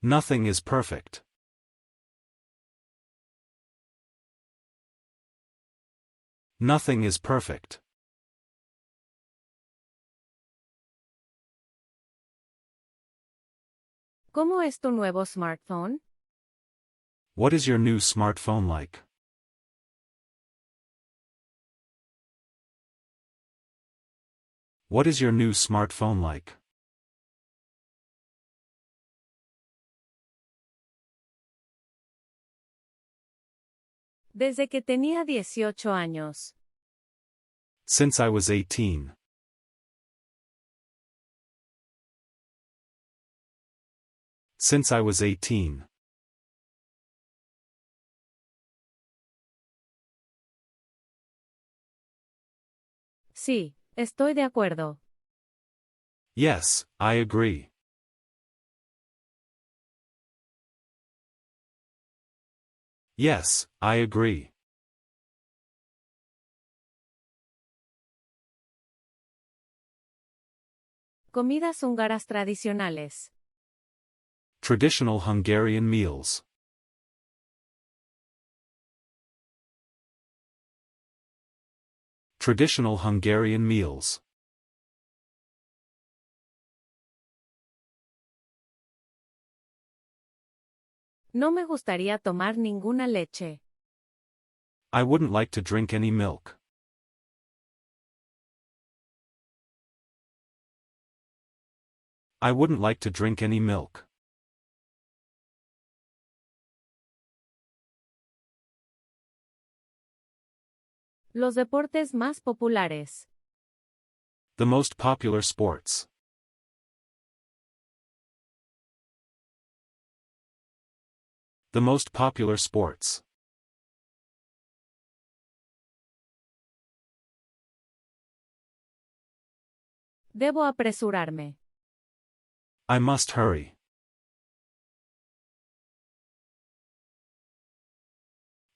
[SPEAKER 2] Nothing is perfect. Nothing is perfect.
[SPEAKER 1] ¿Cómo es tu nuevo smartphone?
[SPEAKER 2] What is your new smartphone like? What is your new smartphone like?
[SPEAKER 1] Desde que tenía 18 años.
[SPEAKER 2] Since I was 18. Since I was 18.
[SPEAKER 1] Sí, estoy de acuerdo.
[SPEAKER 2] Yes, I agree. Yes, I agree.
[SPEAKER 1] Comidas húngaras tradicionales.
[SPEAKER 2] Traditional Hungarian meals. Traditional Hungarian meals.
[SPEAKER 1] No me gustaría tomar ninguna leche.
[SPEAKER 2] I wouldn't like to drink any milk. I wouldn't like to drink any milk.
[SPEAKER 1] Los deportes más populares.
[SPEAKER 2] The most popular sports. The most popular sports.
[SPEAKER 1] Debo apresurarme.
[SPEAKER 2] I must hurry.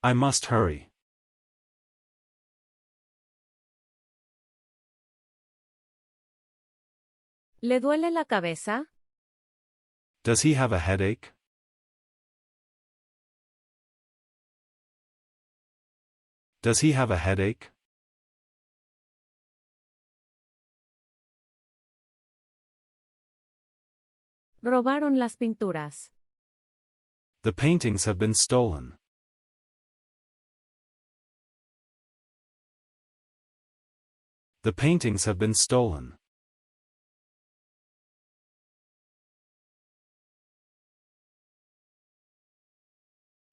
[SPEAKER 2] I must hurry.
[SPEAKER 1] ¿Le duele la cabeza?
[SPEAKER 2] Does he have a headache? Does he have a headache?
[SPEAKER 1] Robaron las pinturas.
[SPEAKER 2] The paintings have been stolen. The paintings have been stolen.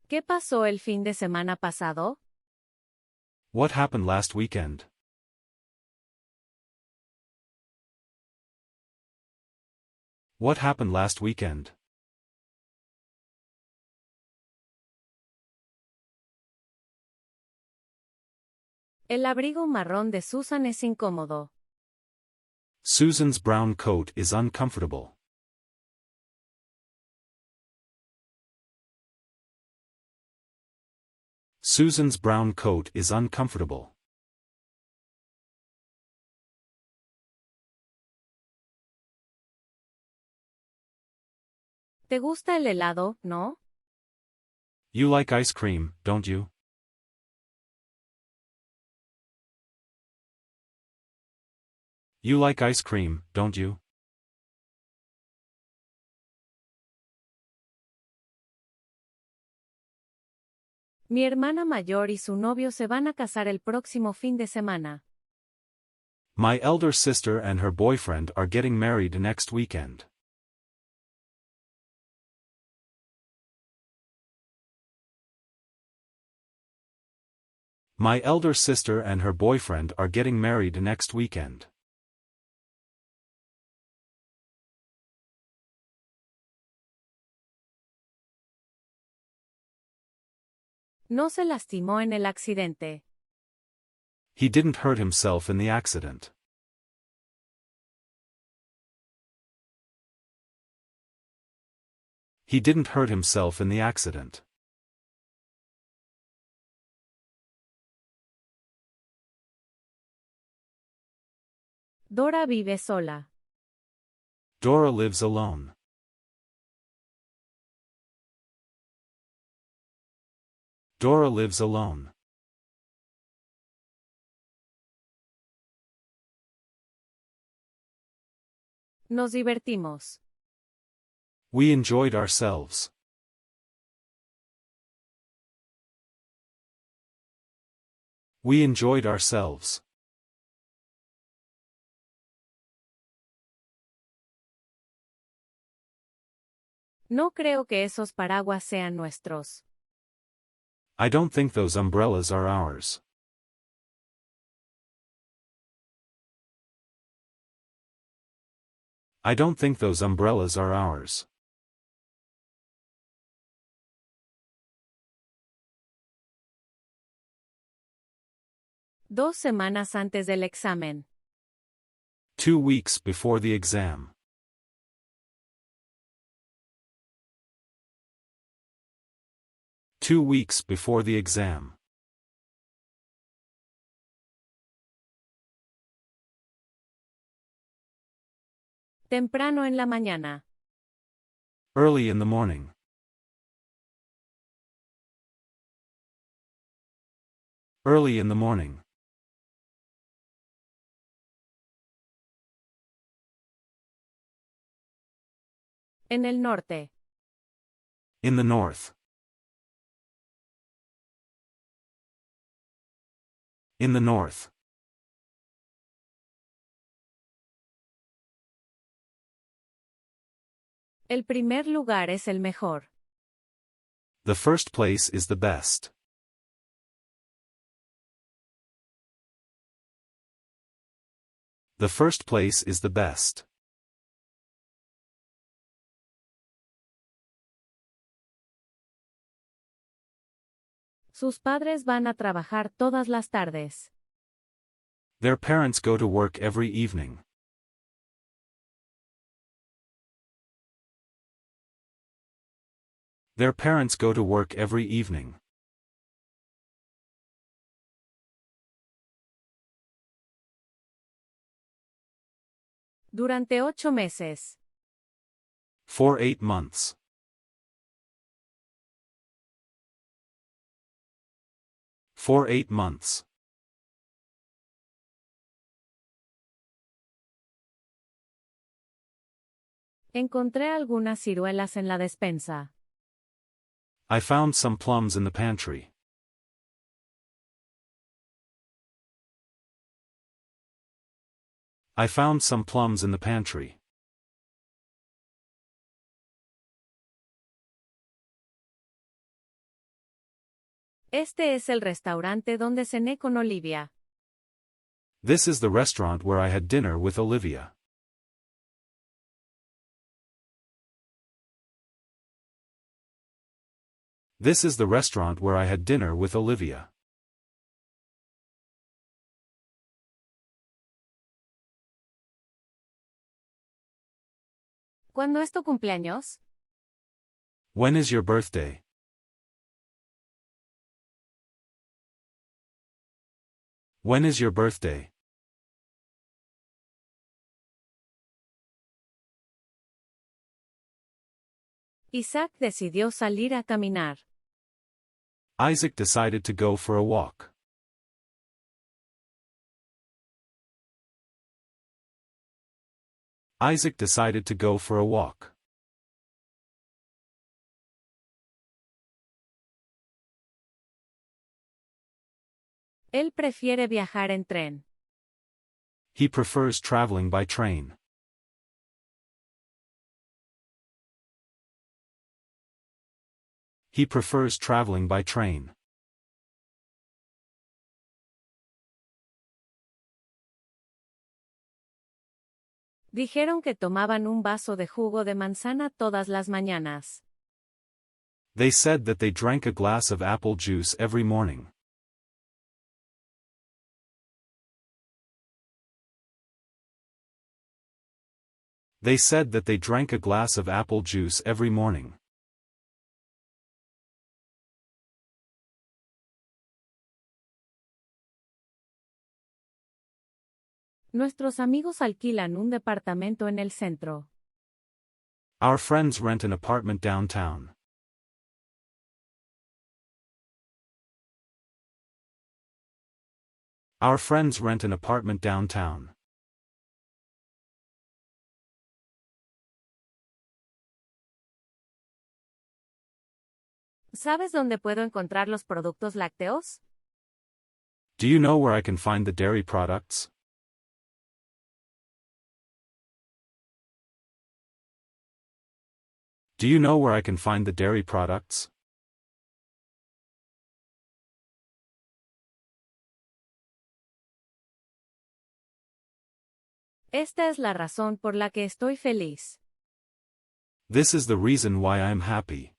[SPEAKER 1] ¿Qué pasó el fin de semana pasado?
[SPEAKER 2] What happened last weekend? What happened last weekend?
[SPEAKER 1] El abrigo marrón de Susan es incómodo.
[SPEAKER 2] Susan's brown coat is uncomfortable. Susan's brown coat is uncomfortable.
[SPEAKER 1] ¿Te gusta el helado, no?
[SPEAKER 2] You like ice cream, don't you? You like ice cream, don't you?
[SPEAKER 1] Mi hermana mayor y su novio se van a casar el próximo fin de semana.
[SPEAKER 2] My elder sister and her boyfriend are getting married next weekend. My elder sister and her boyfriend are getting married next weekend.
[SPEAKER 1] No se lastimó en el accidente.
[SPEAKER 2] He didn't hurt himself in the accident. He didn't hurt himself in the accident.
[SPEAKER 1] Dora vive sola.
[SPEAKER 2] Dora lives alone. Dora lives alone.
[SPEAKER 1] Nos divertimos.
[SPEAKER 2] We enjoyed ourselves. We enjoyed ourselves.
[SPEAKER 1] No creo que esos paraguas sean nuestros.
[SPEAKER 2] I don't think those umbrellas are ours. I don't think those umbrellas are ours.
[SPEAKER 1] Dos semanas antes del examen.
[SPEAKER 2] 2 weeks before the exam. Two weeks before the exam.
[SPEAKER 1] Temprano en la mañana.
[SPEAKER 2] Early in the morning. Early in the morning.
[SPEAKER 1] En el norte.
[SPEAKER 2] In the north. In the north.
[SPEAKER 1] El primer lugar es el mejor.
[SPEAKER 2] The first place is the best. The first place is the best.
[SPEAKER 1] Sus padres van a trabajar todas las tardes.
[SPEAKER 2] Their parents go to work every evening. Their parents go to work every evening.
[SPEAKER 1] Durante 8 meses.
[SPEAKER 2] For 8 months. For 8 months.
[SPEAKER 1] Encontré algunas ciruelas en la despensa.
[SPEAKER 2] I found some plums in the pantry. I found some plums in the pantry.
[SPEAKER 1] Este es el restaurante donde cené con Olivia.
[SPEAKER 2] This is the restaurant where I had dinner with Olivia. This is the restaurant where I had dinner with Olivia.
[SPEAKER 1] ¿Cuándo es tu cumpleaños?
[SPEAKER 2] When is your birthday? When is your birthday?
[SPEAKER 1] Isaac decidió salir a caminar.
[SPEAKER 2] Isaac decided to go for a walk. Isaac decided to go for a walk.
[SPEAKER 1] Él prefiere viajar en tren.
[SPEAKER 2] He prefers traveling by train. He prefers traveling by train.
[SPEAKER 1] Dijeron que tomaban un vaso de jugo de manzana todas las mañanas.
[SPEAKER 2] They said that they drank a glass of apple juice every morning. They said that they drank a glass of apple juice every morning.
[SPEAKER 1] Nuestros amigos alquilan un departamento en el centro.
[SPEAKER 2] Our friends rent an apartment downtown. Our friends rent an apartment downtown.
[SPEAKER 1] ¿Sabes dónde puedo encontrar los productos lácteos?
[SPEAKER 2] Do you know where I can find the dairy products? Do you know where I can find the dairy products?
[SPEAKER 1] Esta es la razón por la que estoy feliz.
[SPEAKER 2] This is the reason why I am happy.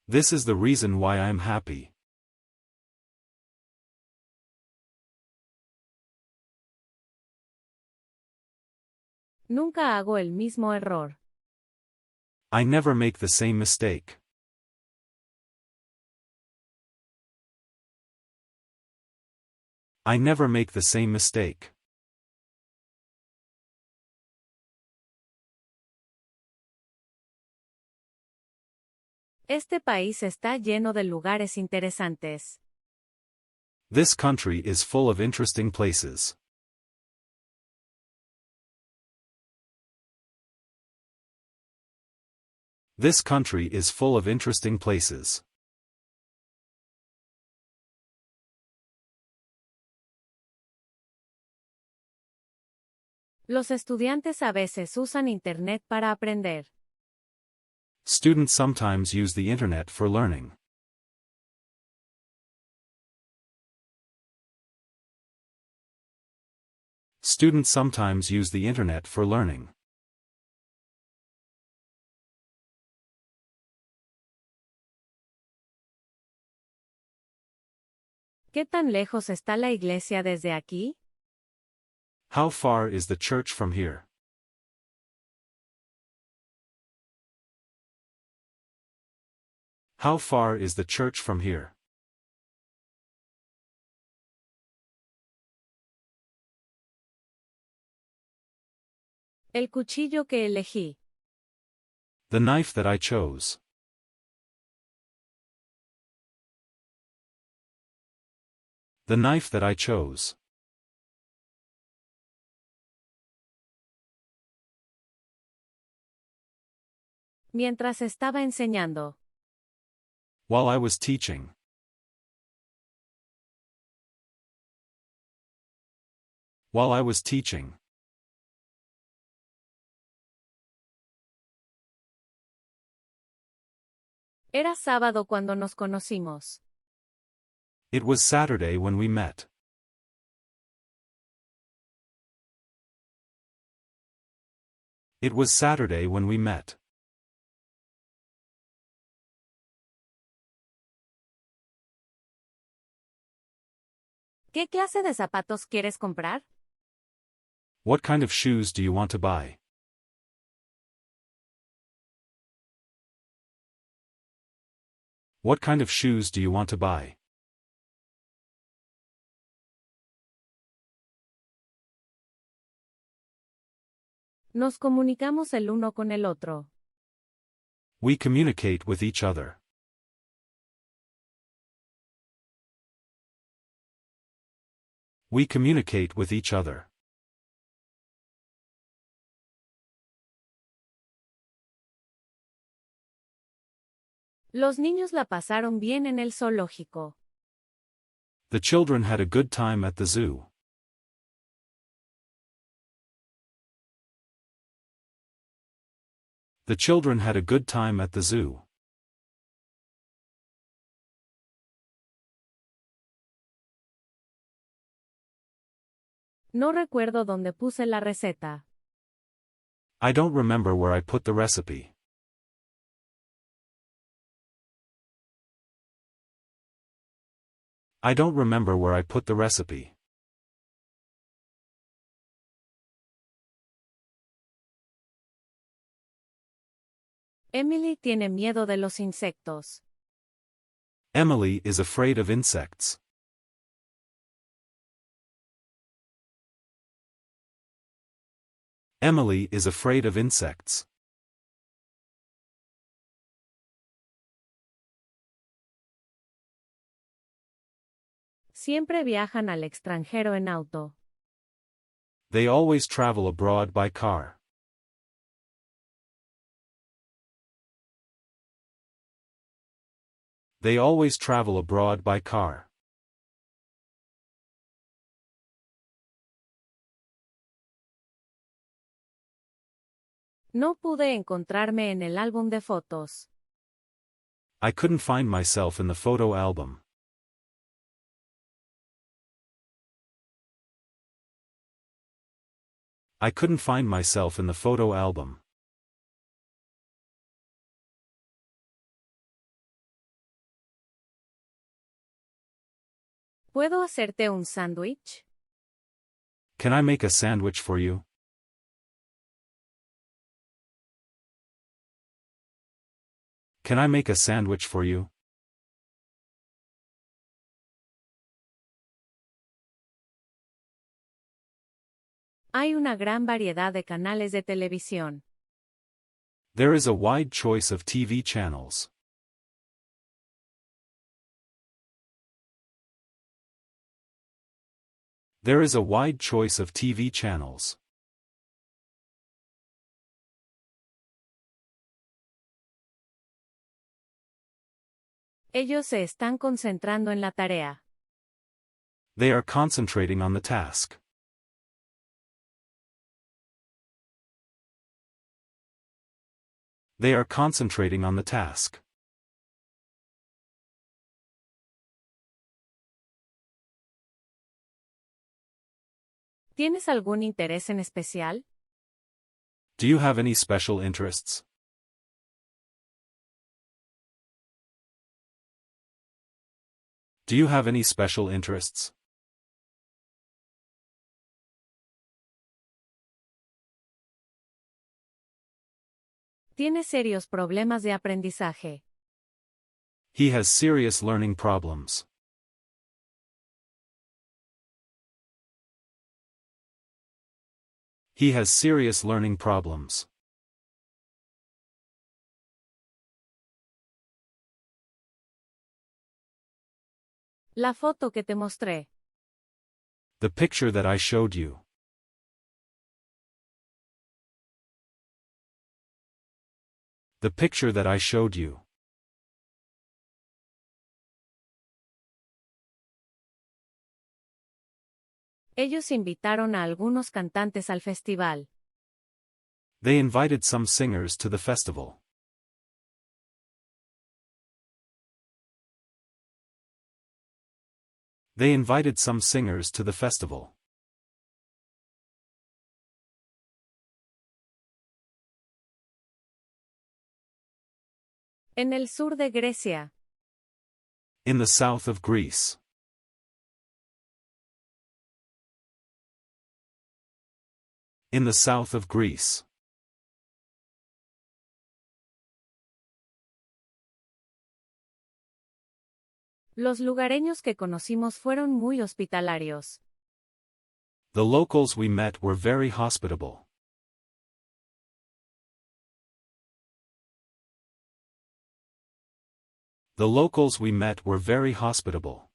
[SPEAKER 2] This is the reason why I am happy.
[SPEAKER 1] Nunca hago el mismo error.
[SPEAKER 2] I never make the same mistake. I never make the same mistake.
[SPEAKER 1] Este país está lleno de lugares interesantes.
[SPEAKER 2] This country is full of interesting places. This country is full of interesting places.
[SPEAKER 1] Los estudiantes a veces usan Internet para aprender.
[SPEAKER 2] Students sometimes use the internet for learning. Students sometimes use the internet for learning.
[SPEAKER 1] ¿Qué tan lejos está la iglesia desde aquí?
[SPEAKER 2] How far is the church from here? How far is the church from here?
[SPEAKER 1] El cuchillo que elegí.
[SPEAKER 2] The knife that I chose. The knife that I chose.
[SPEAKER 1] Mientras estaba enseñando.
[SPEAKER 2] While I was teaching. While I was teaching.
[SPEAKER 1] Era sábado cuando nos conocimos.
[SPEAKER 2] It was Saturday when we met. It was Saturday when we met.
[SPEAKER 1] ¿Qué clase de zapatos quieres comprar?
[SPEAKER 2] What kind of shoes do you want to buy? What kind of shoes do you want to buy?
[SPEAKER 1] Nos comunicamos el uno con el otro.
[SPEAKER 2] We communicate with each other. We communicate with each other.
[SPEAKER 1] Los niños la pasaron bien en el zoológico.
[SPEAKER 2] The children had a good time at the zoo. The children had a good time at the zoo.
[SPEAKER 1] No recuerdo dónde puse la receta.
[SPEAKER 2] I don't remember where I put the recipe. I don't remember where I put the recipe.
[SPEAKER 1] Emily tiene miedo de los insectos.
[SPEAKER 2] Emily is afraid of insects. Emily is afraid of insects.
[SPEAKER 1] Siempre viajan al extranjero en auto.
[SPEAKER 2] They always travel abroad by car. They always travel abroad by car.
[SPEAKER 1] No pude encontrarme en el álbum de fotos.
[SPEAKER 2] I couldn't find myself in the photo album. I couldn't find myself in the photo album.
[SPEAKER 1] ¿Puedo hacerte un sándwich?
[SPEAKER 2] Can I make a sandwich for you? Can I make a sandwich for you?
[SPEAKER 1] Hay una gran variedad de canales de televisión.
[SPEAKER 2] There is a wide choice of TV channels. There is a wide choice of TV channels.
[SPEAKER 1] Ellos se están concentrando en la tarea.
[SPEAKER 2] They are concentrating on the task. They are concentrating on the task.
[SPEAKER 1] ¿Tienes algún interés en especial?
[SPEAKER 2] Do you have any special interests? Do you have any special interests?
[SPEAKER 1] Tiene serios problemas de aprendizaje.
[SPEAKER 2] He has serious learning problems. He has serious learning problems.
[SPEAKER 1] La foto que te mostré.
[SPEAKER 2] The picture that I showed you. The picture that I showed you.
[SPEAKER 1] Ellos invitaron a algunos cantantes al festival.
[SPEAKER 2] They invited some singers to the festival. They invited some singers to the festival.
[SPEAKER 1] En el sur de Grecia.
[SPEAKER 2] In the south of Greece. In the south of Greece.
[SPEAKER 1] Los lugareños que conocimos fueron muy hospitalarios.
[SPEAKER 2] The locals we met were very hospitable. The locals we met were very hospitable.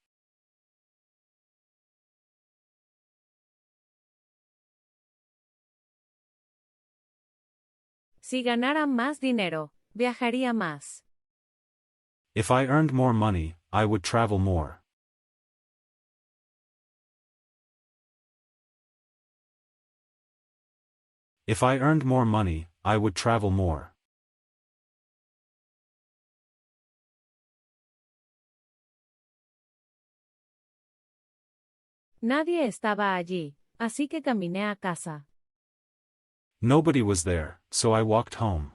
[SPEAKER 1] Si ganara más dinero, viajaría más.
[SPEAKER 2] If I earned more money, I would travel more. If I earned more money, I would travel more.
[SPEAKER 1] Nadie estaba allí, así que caminé a casa.
[SPEAKER 2] Nobody was there, so I walked home.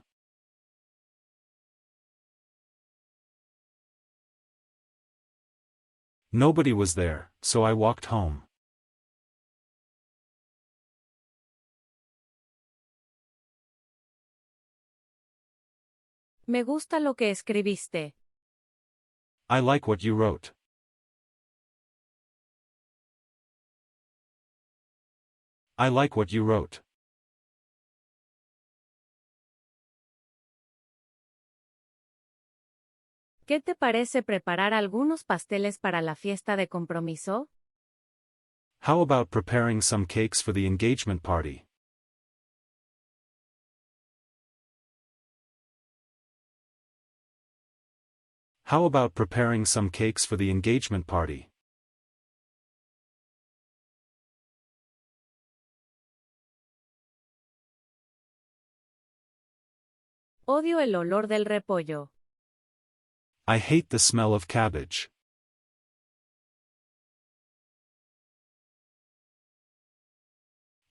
[SPEAKER 2] Nobody was there, so I walked home.
[SPEAKER 1] Me gusta lo que escribiste.
[SPEAKER 2] I like what you wrote. I like what you wrote.
[SPEAKER 1] ¿Qué te parece preparar algunos pasteles para la fiesta de compromiso?
[SPEAKER 2] How about preparing some cakes for the engagement party? How about preparing some cakes for the engagement party?
[SPEAKER 1] Odio el olor del repollo.
[SPEAKER 2] I hate the smell of cabbage.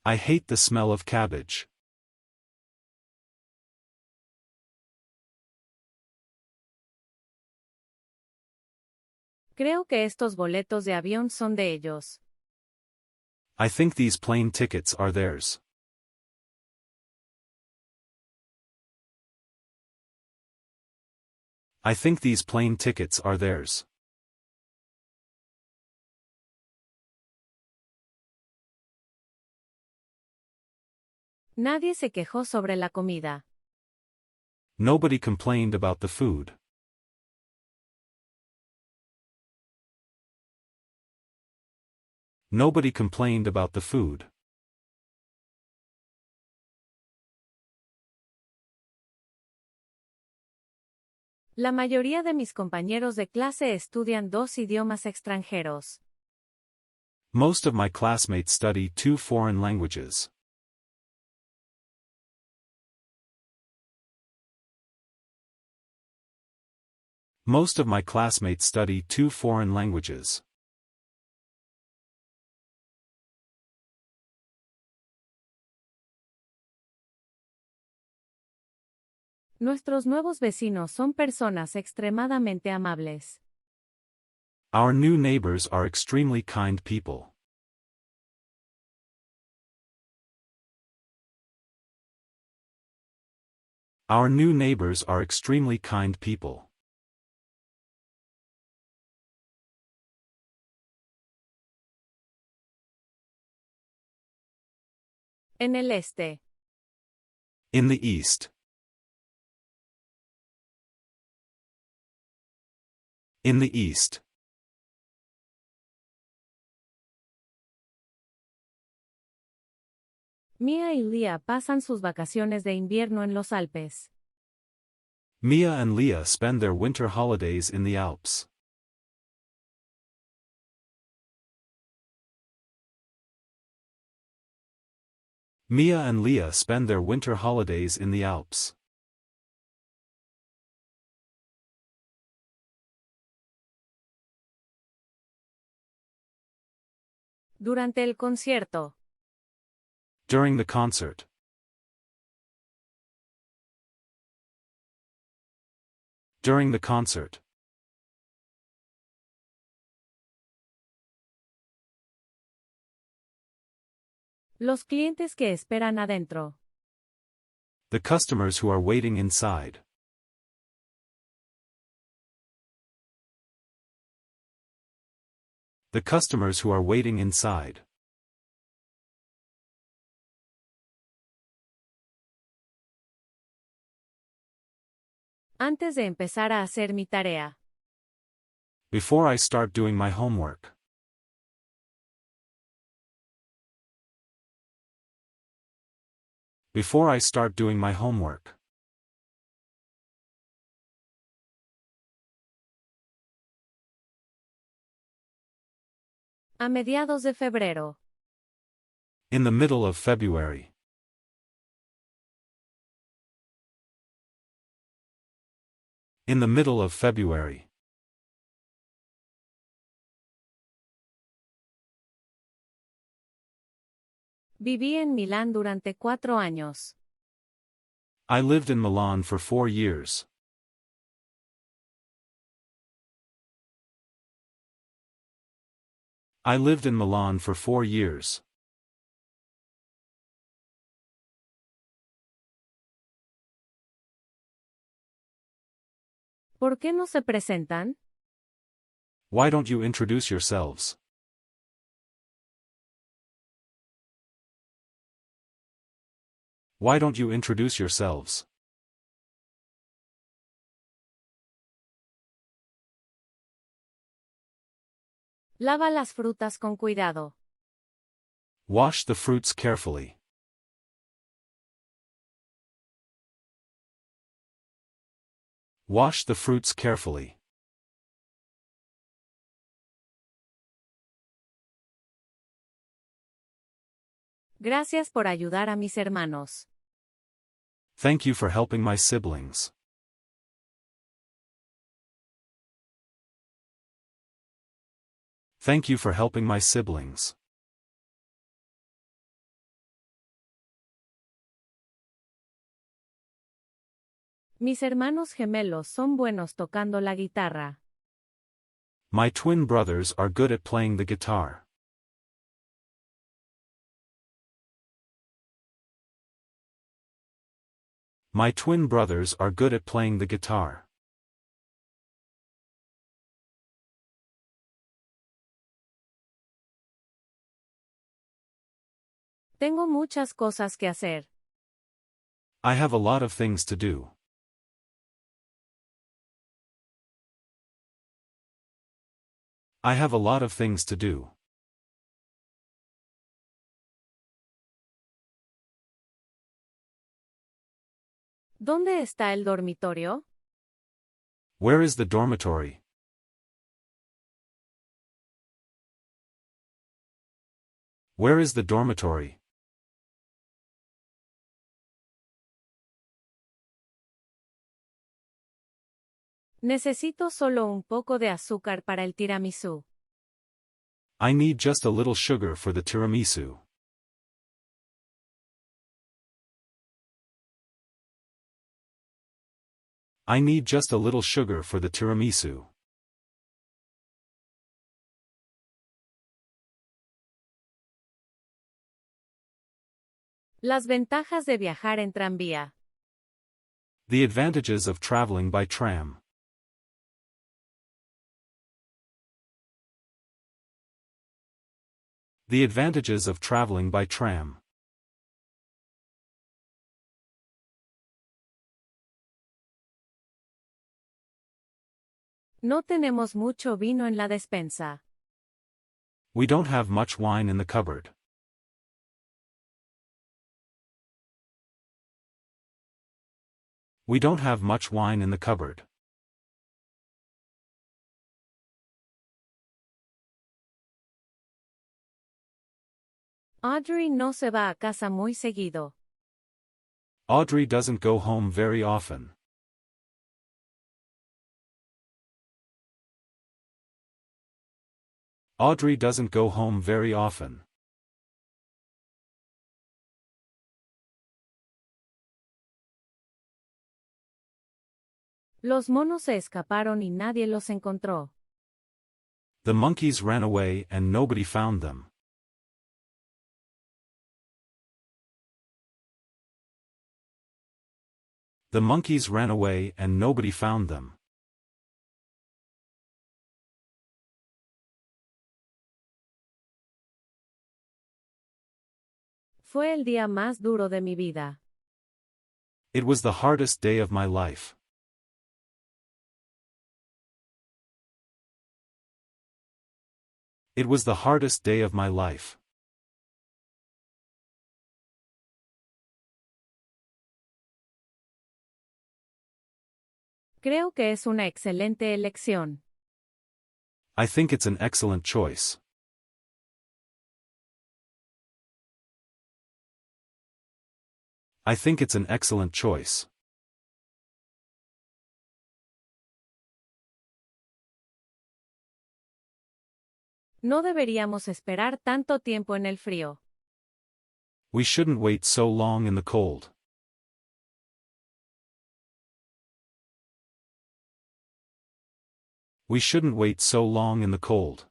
[SPEAKER 2] I hate the smell of cabbage.
[SPEAKER 1] Creo que estos boletos de avión son de ellos.
[SPEAKER 2] I think these plane tickets are theirs. I think these plane tickets are theirs.
[SPEAKER 1] Nadie se quejó sobre la comida.
[SPEAKER 2] Nobody complained about the food. Nobody complained about the food.
[SPEAKER 1] La mayoría de mis compañeros de clase estudian 2 idiomas extranjeros.
[SPEAKER 2] Most of my classmates study 2 foreign languages. Most of my classmates study 2 foreign languages.
[SPEAKER 1] Nuestros nuevos vecinos son personas extremadamente amables.
[SPEAKER 2] Our new neighbors are extremely kind people. Our new neighbors are extremely kind people.
[SPEAKER 1] En el este.
[SPEAKER 2] In the east. In the east.
[SPEAKER 1] Mia y Leah pasan sus vacaciones de invierno en los Alpes.
[SPEAKER 2] Mia and Leah spend their winter holidays in the Alps. Mia and Leah spend their winter holidays in the Alps.
[SPEAKER 1] Durante el concierto.
[SPEAKER 2] During the concert. During the concert.
[SPEAKER 1] Los clientes que esperan adentro.
[SPEAKER 2] The customers who are waiting inside. The customers who are waiting inside.
[SPEAKER 1] Antes de empezar a hacer mi tarea.
[SPEAKER 2] Before I start doing my homework. Before I start doing my homework.
[SPEAKER 1] A mediados de febrero.
[SPEAKER 2] In the middle of February. In the middle of February.
[SPEAKER 1] Viví en Milán durante 4 años.
[SPEAKER 2] I lived in Milan for 4 years. I lived in Milan for 4 years.
[SPEAKER 1] ¿Por qué no se presentan?
[SPEAKER 2] Why don't you introduce yourselves? Why don't you introduce yourselves?
[SPEAKER 1] Lava las frutas con cuidado.
[SPEAKER 2] Wash the fruits carefully. Wash the fruits carefully.
[SPEAKER 1] Gracias por ayudar a mis hermanos.
[SPEAKER 2] Thank you for helping my siblings. Thank you for helping my siblings.
[SPEAKER 1] Mis hermanos gemelos son buenos tocando la guitarra.
[SPEAKER 2] My twin brothers are good at playing the guitar. My twin brothers are good at playing the guitar.
[SPEAKER 1] Tengo muchas cosas que hacer.
[SPEAKER 2] I have a lot of things to do. I have a lot of things to do.
[SPEAKER 1] ¿Dónde está el dormitorio?
[SPEAKER 2] Where is the dormitory? Where is the dormitory?
[SPEAKER 1] Necesito solo un poco de azúcar para el tiramisú.
[SPEAKER 2] I need just a little sugar for the tiramisu. I need just a little sugar for the tiramisu.
[SPEAKER 1] Las ventajas de viajar en tranvía.
[SPEAKER 2] The advantages of traveling by tram. The advantages of traveling by tram.
[SPEAKER 1] No tenemos mucho vino en la despensa.
[SPEAKER 2] We don't have much wine in the cupboard. We don't have much wine in the cupboard.
[SPEAKER 1] Audrey no se va a casa muy seguido.
[SPEAKER 2] Audrey doesn't go home very often. Audrey doesn't go home very often.
[SPEAKER 1] Los monos se escaparon y nadie los encontró.
[SPEAKER 2] The monkeys ran away and nobody found them. The monkeys ran away and nobody found them.
[SPEAKER 1] Fue el día más duro de mi vida.
[SPEAKER 2] It was the hardest day of my life. It was the hardest day of my life.
[SPEAKER 1] Creo que es una excelente elección.
[SPEAKER 2] I think it's an excellent choice. I think it's an excellent choice.
[SPEAKER 1] No deberíamos esperar tanto tiempo en el frío.
[SPEAKER 2] We shouldn't wait so long in the cold. We shouldn't wait so long in the cold.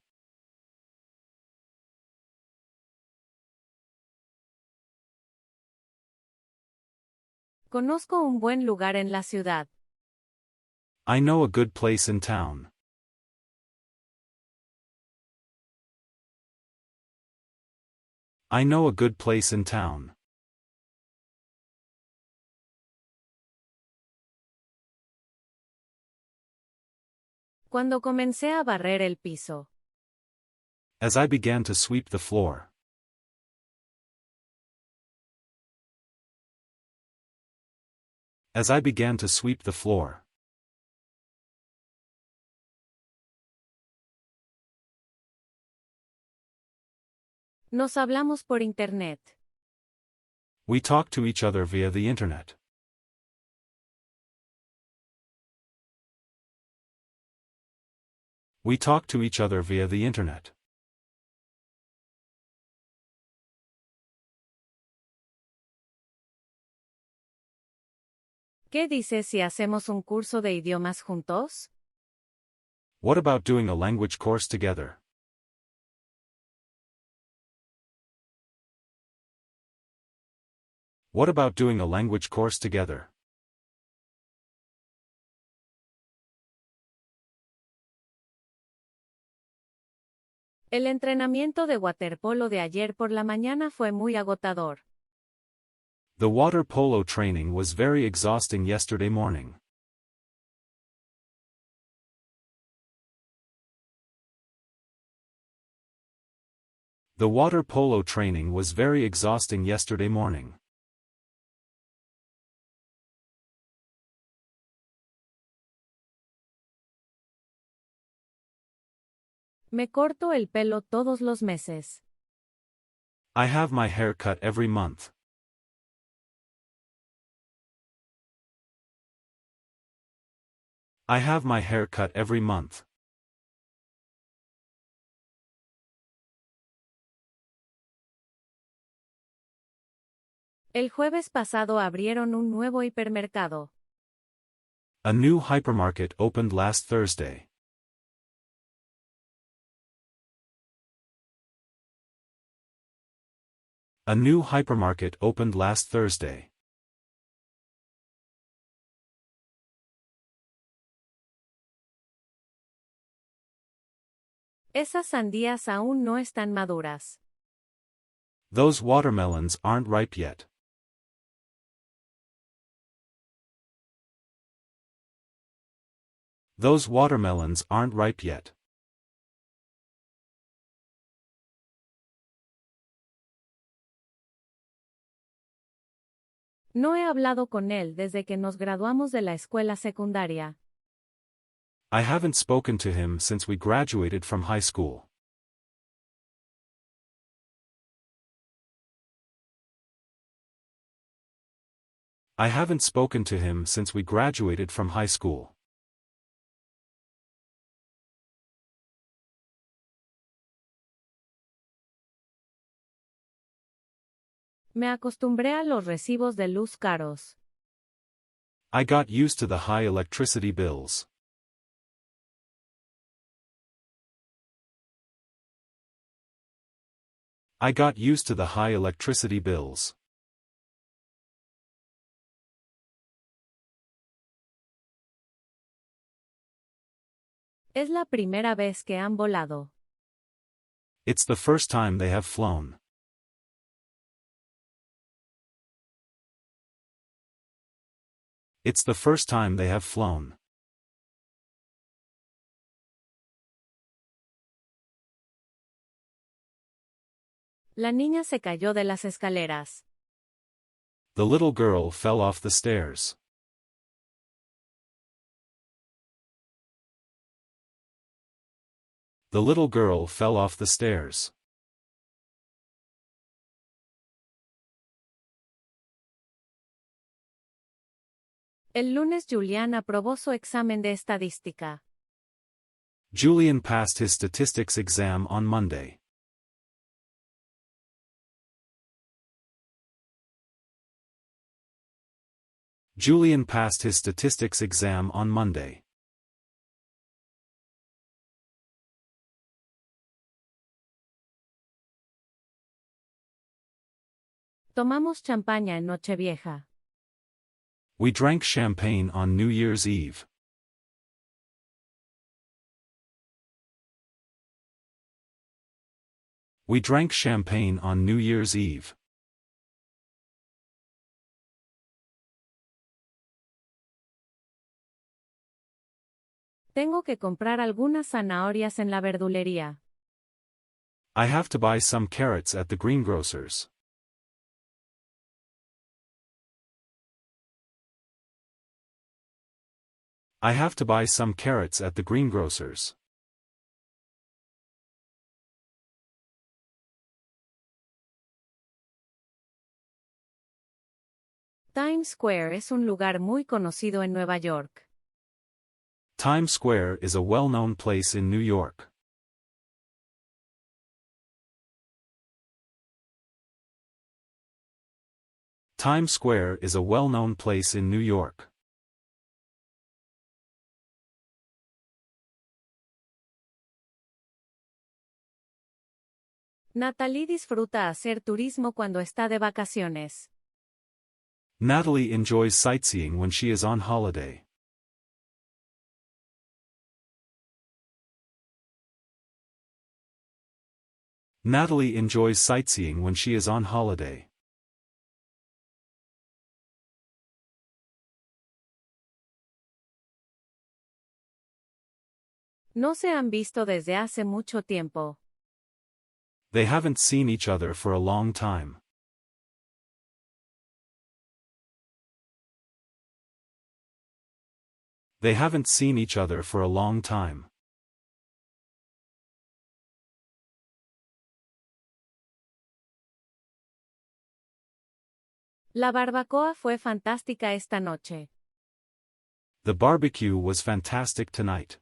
[SPEAKER 1] Conozco un buen lugar en la ciudad.
[SPEAKER 2] I know a good place in town. I know a good place in town.
[SPEAKER 1] Cuando comencé a barrer el piso.
[SPEAKER 2] As I began to sweep the floor. As I began to sweep the floor.
[SPEAKER 1] Nos hablamos por internet.
[SPEAKER 2] We talk to each other via the internet. We talk to each other via the internet.
[SPEAKER 1] ¿Qué dices si hacemos un curso de idiomas juntos?
[SPEAKER 2] What about doing a language course together? What about doing a language course together?
[SPEAKER 1] El entrenamiento de waterpolo de ayer por la mañana fue muy agotador.
[SPEAKER 2] The water polo training was very exhausting yesterday morning. The water polo training was very exhausting yesterday morning.
[SPEAKER 1] Me corto el pelo todos los meses.
[SPEAKER 2] I have my hair cut every month. I have my hair cut every month.
[SPEAKER 1] El jueves pasado abrieron un nuevo hipermercado.
[SPEAKER 2] A new hypermarket opened last Thursday. A new hypermarket opened last Thursday.
[SPEAKER 1] Esas sandías aún no están maduras.
[SPEAKER 2] Those watermelons aren't ripe yet. Those watermelons aren't ripe yet.
[SPEAKER 1] No he hablado con él desde que nos graduamos de la escuela secundaria.
[SPEAKER 2] I haven't spoken to him since we graduated from high school. I haven't spoken to him since we graduated from high school.
[SPEAKER 1] Me acostumbré a los recibos de luz caros.
[SPEAKER 2] I got used to the high electricity bills. I got used to the high electricity bills.
[SPEAKER 1] Es la primera vez que han volado.
[SPEAKER 2] It's the first time they have flown. It's the first time they have flown.
[SPEAKER 1] La niña se cayó de las escaleras.
[SPEAKER 2] The little girl fell off the stairs. The little girl fell off the stairs.
[SPEAKER 1] El lunes Julián aprobó su examen de estadística.
[SPEAKER 2] Julian passed his statistics exam on Monday. Julian passed his statistics exam on Monday.
[SPEAKER 1] Tomamos champaña en Nochevieja.
[SPEAKER 2] We drank champagne on New Year's Eve. We drank champagne on New Year's Eve.
[SPEAKER 1] Tengo que comprar algunas zanahorias en la verdulería.
[SPEAKER 2] I have to buy some carrots at the greengrocer's. I have to buy some carrots at the greengrocer's.
[SPEAKER 1] Times Square es un lugar muy conocido en Nueva York.
[SPEAKER 2] Times Square is a well-known place in New York. Times Square is a well-known place in New York.
[SPEAKER 1] Natalie disfruta hacer turismo cuando está de vacaciones.
[SPEAKER 2] Natalie enjoys sightseeing when she is on holiday. Natalie enjoys sightseeing when she is on holiday.
[SPEAKER 1] No se han visto desde hace mucho tiempo.
[SPEAKER 2] They haven't seen each other for a long time. They haven't seen each other for a long time.
[SPEAKER 1] La barbacoa fue fantástica esta noche.
[SPEAKER 2] The barbecue was fantastic tonight.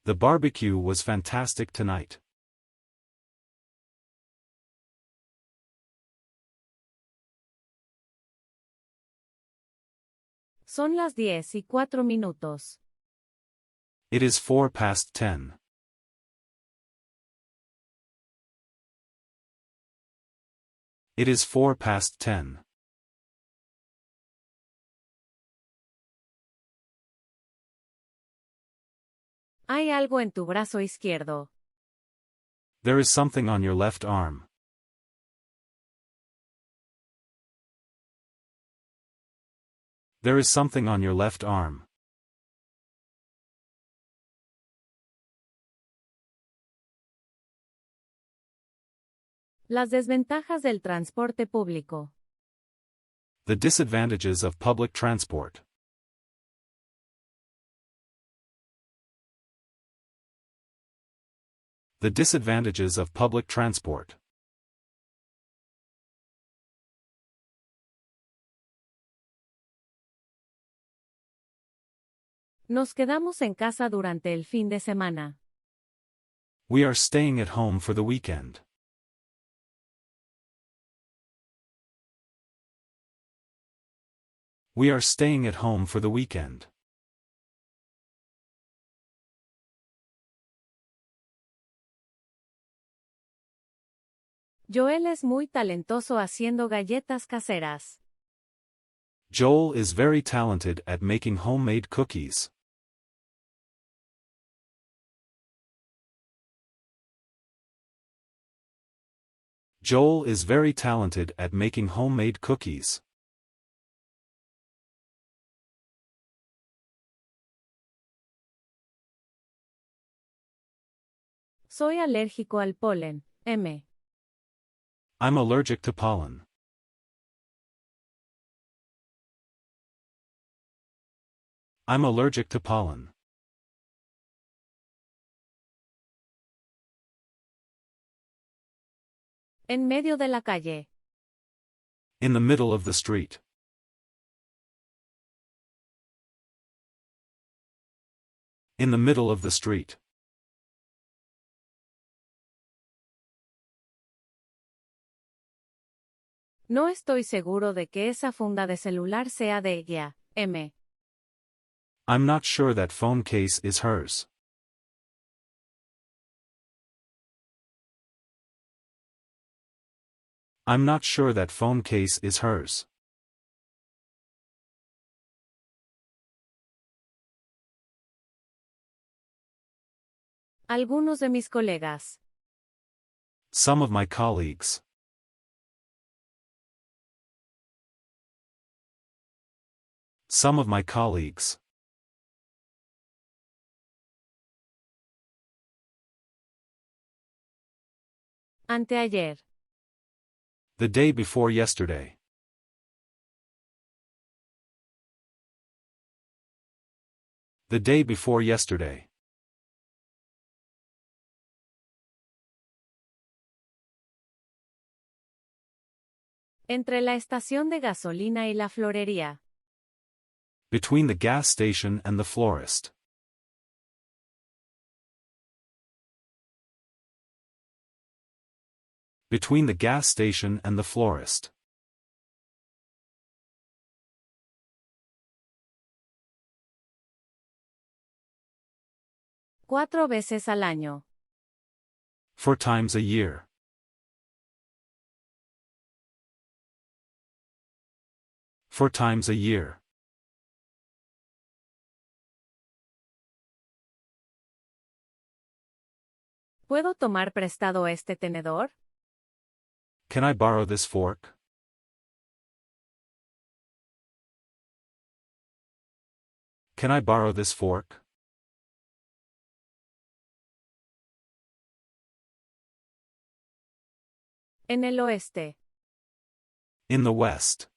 [SPEAKER 2] The barbecue was fantastic tonight.
[SPEAKER 1] Son las 10:04.
[SPEAKER 2] It is 10:04. It is 10:04.
[SPEAKER 1] Hay algo en tu brazo izquierdo.
[SPEAKER 2] There is something on your left arm. There is something on your left arm.
[SPEAKER 1] Las desventajas del transporte público.
[SPEAKER 2] The disadvantages of public transport. The disadvantages of public transport.
[SPEAKER 1] Nos quedamos en casa durante el fin de semana.
[SPEAKER 2] We are staying at home for the weekend. We are staying at home for the weekend.
[SPEAKER 1] Joel es muy talentoso haciendo galletas caseras.
[SPEAKER 2] Joel is very talented at making homemade cookies. Joel is very talented at making homemade cookies.
[SPEAKER 1] Soy alérgico al polen. M.
[SPEAKER 2] I'm allergic to pollen. I'm allergic to pollen.
[SPEAKER 1] En medio de la calle.
[SPEAKER 2] In the middle of the street. In the middle of the street.
[SPEAKER 1] No estoy seguro de que esa funda de celular sea de ella. M.
[SPEAKER 2] I'm not sure that phone case is hers. I'm not sure that phone case is hers.
[SPEAKER 1] Algunos de mis colegas.
[SPEAKER 2] Some of my colleagues. Some of my colleagues.
[SPEAKER 1] Anteayer.
[SPEAKER 2] The day before yesterday. The day before yesterday.
[SPEAKER 1] Entre la estación de gasolina y la florería.
[SPEAKER 2] Between the gas station and the florist. Between the gas station and the florist.
[SPEAKER 1] Cuatro veces al año.
[SPEAKER 2] 4 times a year. 4 times a year.
[SPEAKER 1] ¿Puedo tomar prestado este tenedor?
[SPEAKER 2] Can I borrow this fork? Can I borrow this fork?
[SPEAKER 1] En el oeste.
[SPEAKER 2] In the west.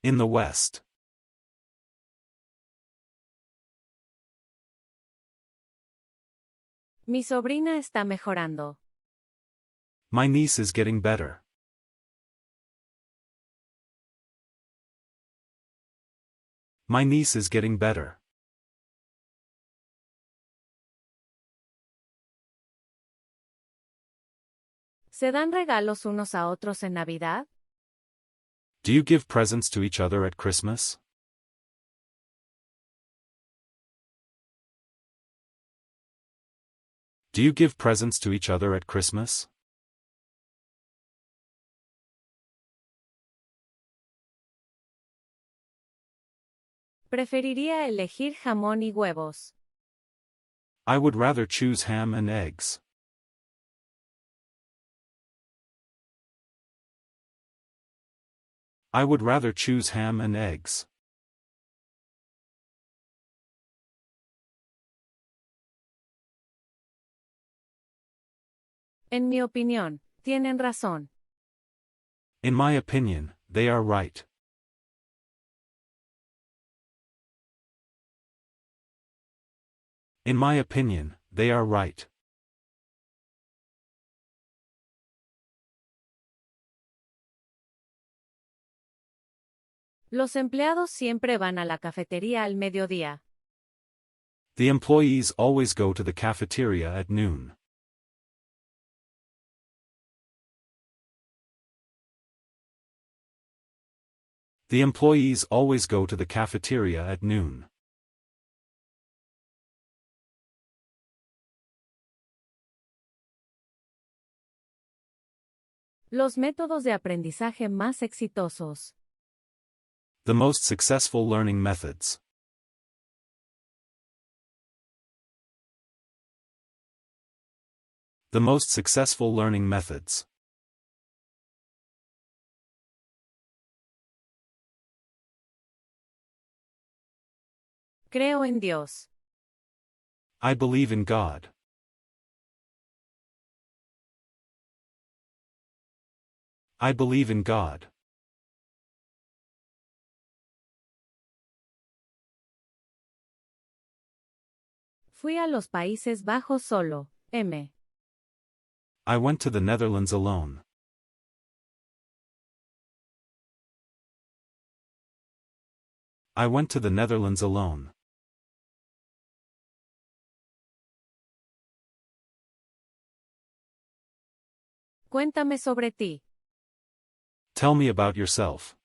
[SPEAKER 2] In the west.
[SPEAKER 1] Mi sobrina está mejorando.
[SPEAKER 2] My niece is getting better. My niece is getting better.
[SPEAKER 1] ¿Se dan regalos unos a otros en Navidad?
[SPEAKER 2] Do you give presents to each other at Christmas? Do you give presents to each other at Christmas?
[SPEAKER 1] Preferiría elegir jamón y huevos.
[SPEAKER 2] I would rather choose ham and eggs. I would rather choose ham and eggs.
[SPEAKER 1] En mi opinión, tienen razón.
[SPEAKER 2] In my opinion, they are right. In my opinion, they are right.
[SPEAKER 1] Los empleados siempre van a la cafetería al mediodía.
[SPEAKER 2] The employees always go to the cafeteria at noon. The employees always go to the cafeteria at noon.
[SPEAKER 1] Los métodos de aprendizaje más exitosos.
[SPEAKER 2] The most successful learning methods. The most successful learning methods.
[SPEAKER 1] Creo en Dios.
[SPEAKER 2] I believe in God. I believe in God.
[SPEAKER 1] Fui a los Países Bajos solo. M.
[SPEAKER 2] I went to the Netherlands alone. I went to the Netherlands alone.
[SPEAKER 1] Cuéntame sobre ti.
[SPEAKER 2] Tell me about yourself.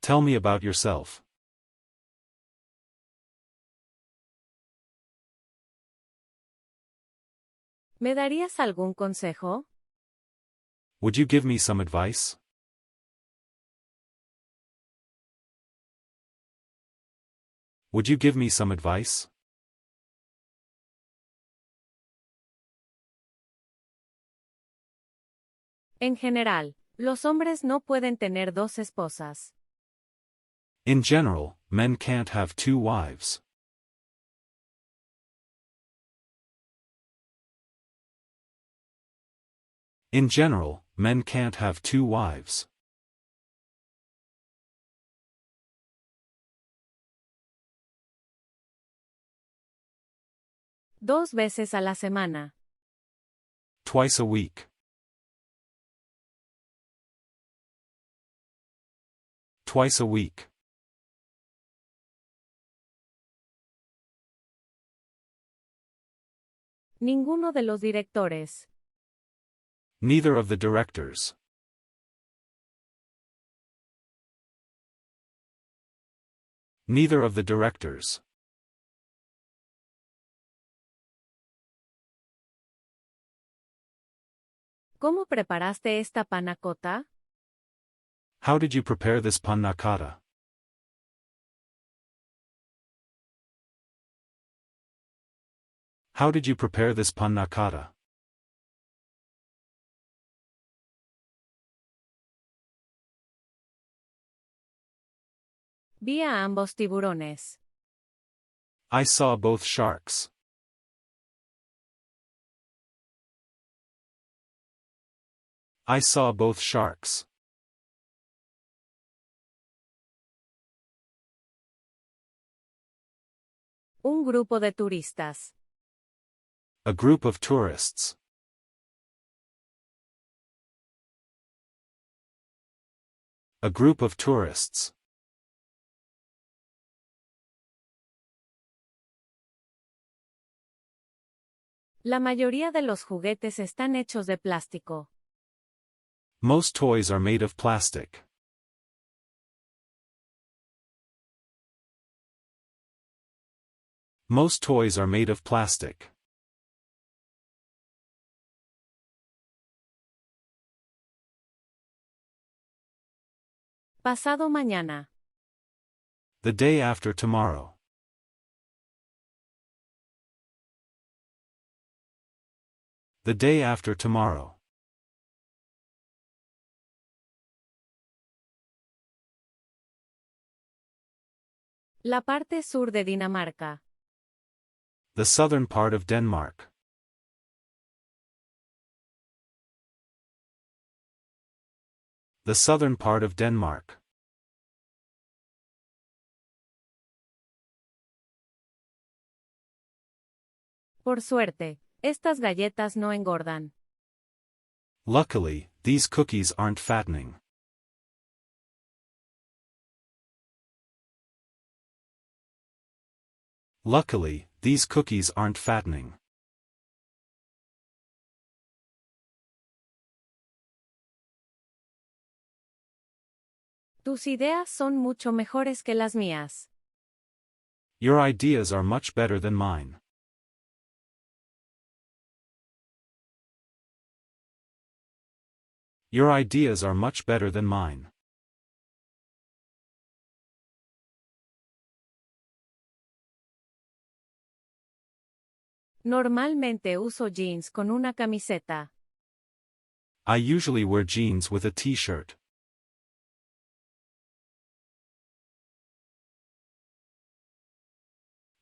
[SPEAKER 2] Tell me about yourself.
[SPEAKER 1] ¿Me darías algún consejo?
[SPEAKER 2] Would you give me some advice? Would you give me some advice?
[SPEAKER 1] En general, los hombres no pueden tener dos esposas.
[SPEAKER 2] In general, men can't have two wives. In general, men can't have two wives.
[SPEAKER 1] Dos veces a la semana.
[SPEAKER 2] Twice a week. Twice a week.
[SPEAKER 1] Ninguno de los directores.
[SPEAKER 2] Neither of the directors. Neither of the directors.
[SPEAKER 1] ¿Cómo preparaste esta panna cotta?
[SPEAKER 2] How did you prepare this panna cotta? How did you prepare this panna cotta?
[SPEAKER 1] Vi a ambos tiburones.
[SPEAKER 2] I saw both sharks. I saw both sharks.
[SPEAKER 1] Un grupo de turistas.
[SPEAKER 2] A group of tourists. A group of tourists.
[SPEAKER 1] La mayoría de los juguetes están hechos de plástico.
[SPEAKER 2] Most toys are made of plastic. Most toys are made of plastic.
[SPEAKER 1] Pasado mañana.
[SPEAKER 2] The day after tomorrow. The day after tomorrow.
[SPEAKER 1] La parte sur de Dinamarca.
[SPEAKER 2] The southern part of Denmark. The southern part of Denmark.
[SPEAKER 1] Por suerte, estas galletas no engordan.
[SPEAKER 2] Luckily, these cookies aren't fattening. Luckily, these cookies aren't fattening.
[SPEAKER 1] Tus ideas son mucho mejores que las mías.
[SPEAKER 2] Your ideas are much better than mine. Your ideas are much better than mine.
[SPEAKER 1] Normalmente uso jeans con una camiseta.
[SPEAKER 2] I usually wear jeans with a t-shirt.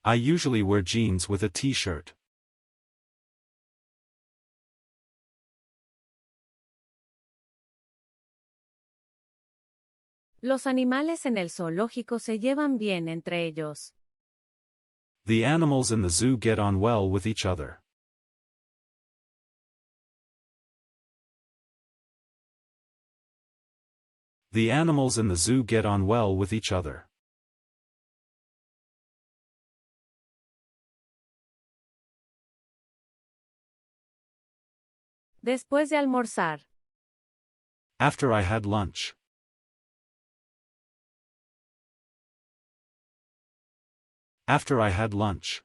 [SPEAKER 2] I usually wear jeans with a t-shirt.
[SPEAKER 1] Los animales en el zoológico se llevan bien entre ellos.
[SPEAKER 2] The animals in the zoo get on well with each other. The animals in the zoo get on well with each other.
[SPEAKER 1] Después de almorzar.
[SPEAKER 2] After I had lunch. After I had lunch.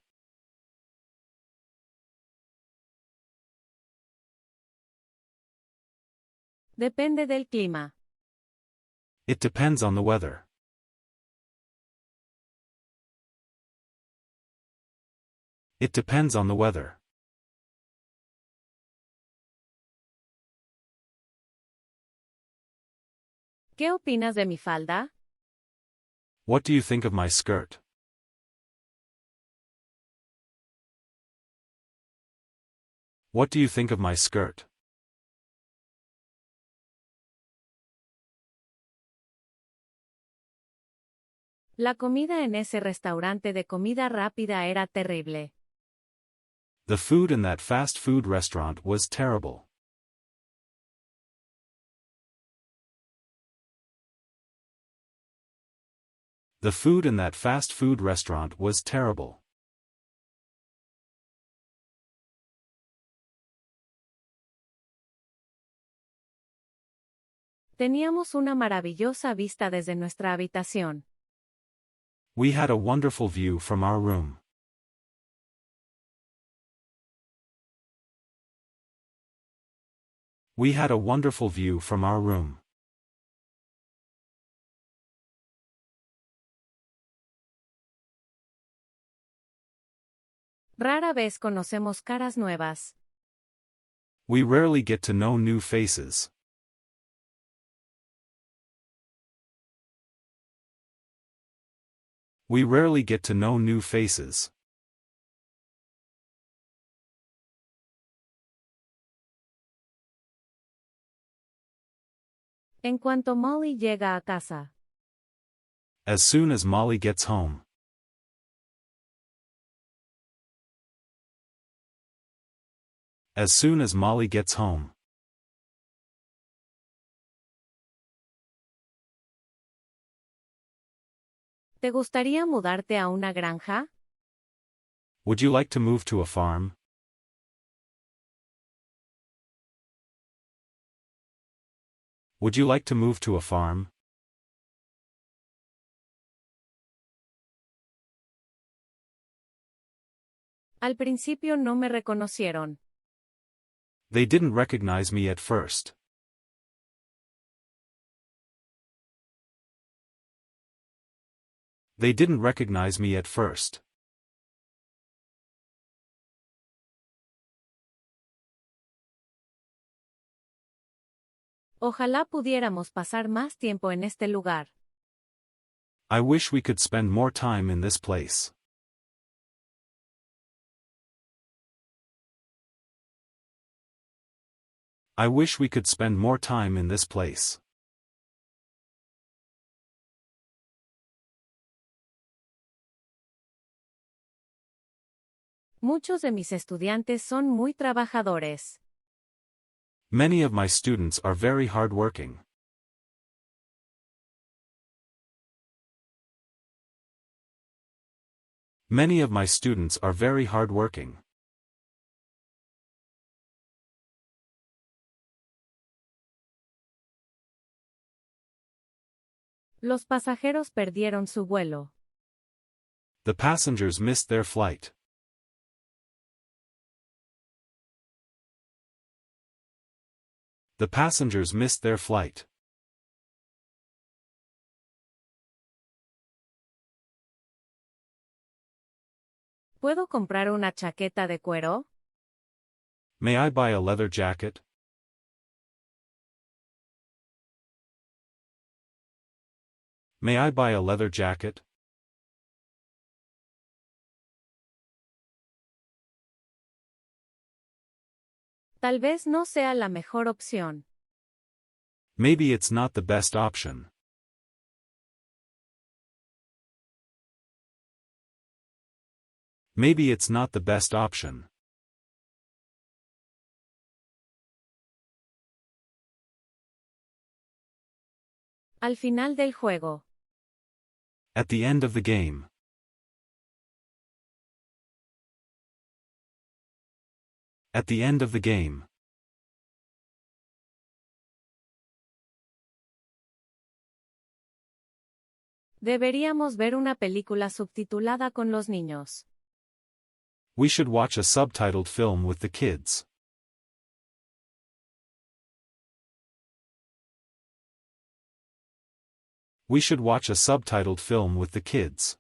[SPEAKER 1] Depende del clima.
[SPEAKER 2] It depends on the weather. It depends on the weather.
[SPEAKER 1] ¿Qué opinas de mi falda?
[SPEAKER 2] What do you think of my skirt? What do you think of my skirt?
[SPEAKER 1] La comida en ese restaurante de comida rápida era terrible.
[SPEAKER 2] The food in that fast food restaurant was terrible. The food in that fast food restaurant was terrible.
[SPEAKER 1] Teníamos una maravillosa vista desde nuestra habitación.
[SPEAKER 2] We had a wonderful view from our room. We had a wonderful view from our room.
[SPEAKER 1] Rara vez conocemos caras nuevas.
[SPEAKER 2] We rarely get to know new faces. We rarely get to know new faces.
[SPEAKER 1] En cuanto Molly llega a casa.
[SPEAKER 2] As soon as Molly gets home. As soon as Molly gets home.
[SPEAKER 1] ¿Te gustaría mudarte a una granja?
[SPEAKER 2] Would you like to move to a farm? Would you like to move to a farm?
[SPEAKER 1] Al principio no me reconocieron.
[SPEAKER 2] They didn't recognize me at first. They didn't recognize me at first.
[SPEAKER 1] Ojalá pudiéramos pasar más tiempo en este lugar.
[SPEAKER 2] I wish we could spend more time in this place. I wish we could spend more time in this place.
[SPEAKER 1] Muchos de mis estudiantes son muy trabajadores.
[SPEAKER 2] Many of my students are very hardworking. Many of my students are very hardworking.
[SPEAKER 1] Los pasajeros perdieron su vuelo.
[SPEAKER 2] The passengers missed their flight. The passengers missed their flight.
[SPEAKER 1] ¿Puedo comprar una chaqueta de cuero?
[SPEAKER 2] May I buy a leather jacket? May I buy a leather jacket?
[SPEAKER 1] Tal vez no sea la mejor opción.
[SPEAKER 2] Maybe it's not the best option. Maybe it's not the best option.
[SPEAKER 1] Al final del juego.
[SPEAKER 2] At the end of the game. At the end of the game.
[SPEAKER 1] Deberíamos ver una película subtitulada con los niños.
[SPEAKER 2] We should watch a subtitled film with the kids. We should watch a subtitled film with the kids.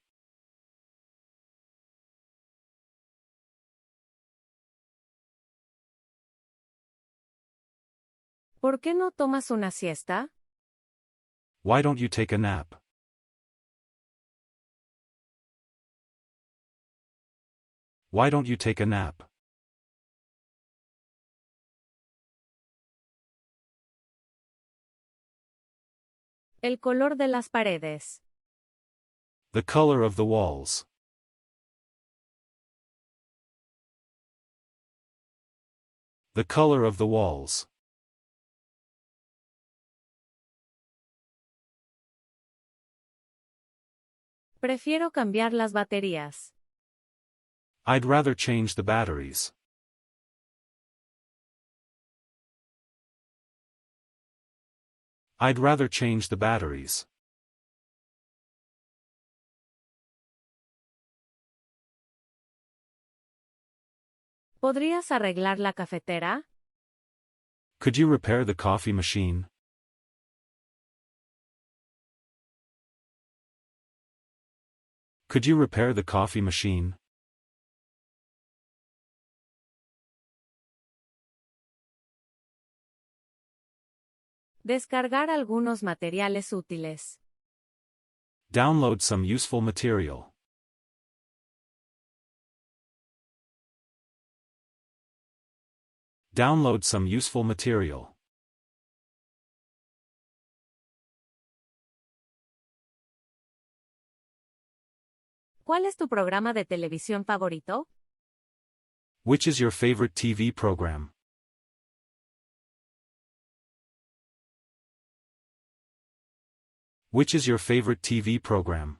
[SPEAKER 1] ¿Por qué no tomas una siesta?
[SPEAKER 2] Why don't you take a nap? Why don't you take a nap?
[SPEAKER 1] El color de las paredes.
[SPEAKER 2] The color of the walls. The color of the walls.
[SPEAKER 1] Prefiero cambiar las baterías.
[SPEAKER 2] I'd rather change the batteries. I'd rather change the batteries.
[SPEAKER 1] ¿Podrías arreglar la cafetera?
[SPEAKER 2] Could you repair the coffee machine? Could you repair the coffee machine?
[SPEAKER 1] Descargar algunos materiales útiles.
[SPEAKER 2] Download some useful material. Download some useful material.
[SPEAKER 1] ¿Cuál es tu programa de televisión favorito?
[SPEAKER 2] Which is your favorite TV program? Which is your favorite TV program?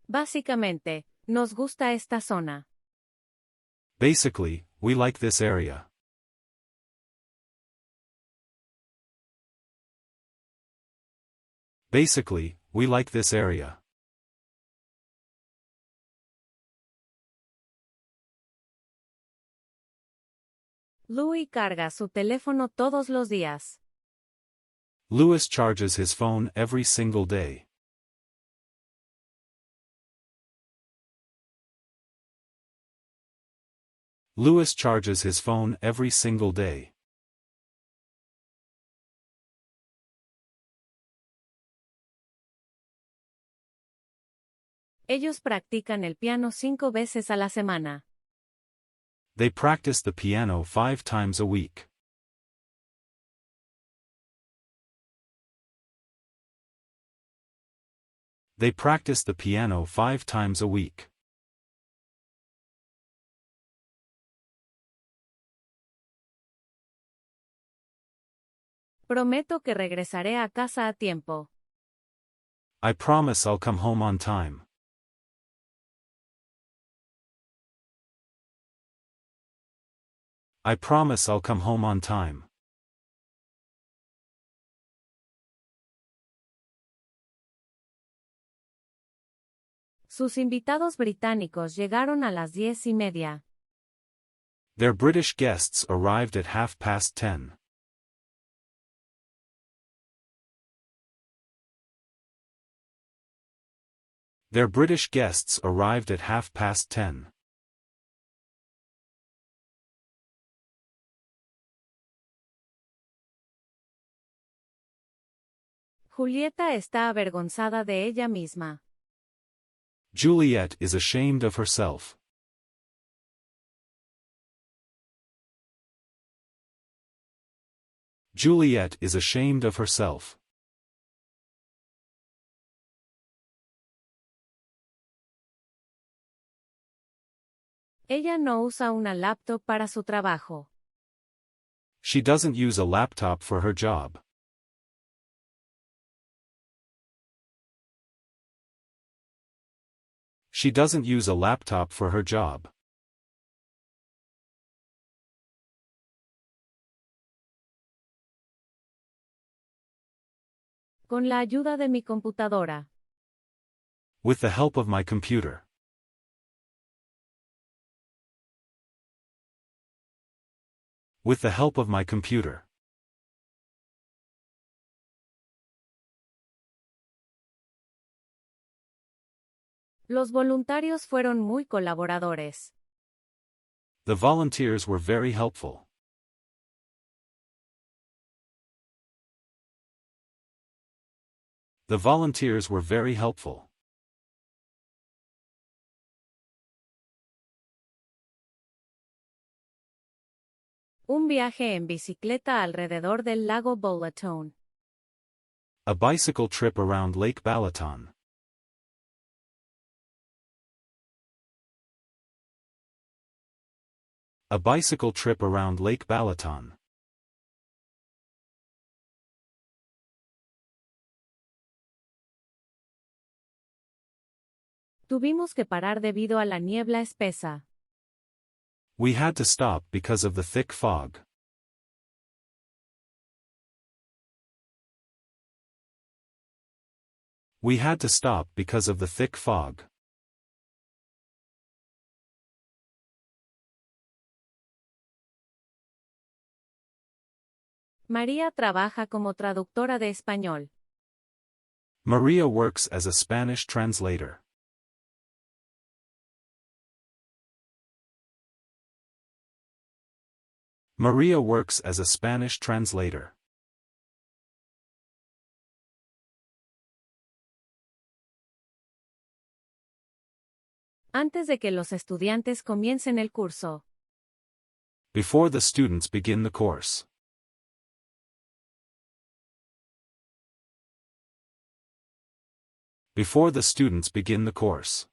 [SPEAKER 1] Básicamente, nos gusta esta zona.
[SPEAKER 2] Basically, we like this area. Basically, we like this area.
[SPEAKER 1] Louis carga su teléfono todos los días.
[SPEAKER 2] Louis charges his phone every single day. Louis charges his phone every single day.
[SPEAKER 1] Ellos practican el piano 5 veces a la semana.
[SPEAKER 2] They practice the piano 5 times a week. They practice the piano 5 times a week.
[SPEAKER 1] Prometo que regresaré a casa a tiempo.
[SPEAKER 2] I promise I'll come home on time. I promise I'll come home on time.
[SPEAKER 1] Sus invitados británicos llegaron a las 10:30.
[SPEAKER 2] Their British guests arrived at 10:30. Their British guests arrived at 10:30.
[SPEAKER 1] Julieta está avergonzada de ella misma.
[SPEAKER 2] Juliet is ashamed of herself. Juliet is ashamed of herself.
[SPEAKER 1] Ella no usa una laptop para su trabajo.
[SPEAKER 2] She doesn't use a laptop for her job. She doesn't use a laptop for her job.
[SPEAKER 1] Con la ayuda de mi computadora.
[SPEAKER 2] With the help of my computer. With the help of my computer.
[SPEAKER 1] Los voluntarios fueron muy colaboradores.
[SPEAKER 2] The volunteers were very helpful. The volunteers were very helpful.
[SPEAKER 1] Un viaje en bicicleta alrededor del lago Balaton.
[SPEAKER 2] A bicycle trip around Lake Balaton. A bicycle trip around Lake Balaton.
[SPEAKER 1] Tuvimos que parar debido a la niebla espesa.
[SPEAKER 2] We had to stop because of the thick fog. We had to stop because of the thick fog.
[SPEAKER 1] María trabaja como traductora de español.
[SPEAKER 2] Maria works as a Spanish translator. Maria works as a Spanish translator.
[SPEAKER 1] Antes de que los estudiantes comiencen el curso.
[SPEAKER 2] Before the students begin the course. Before the students begin the course.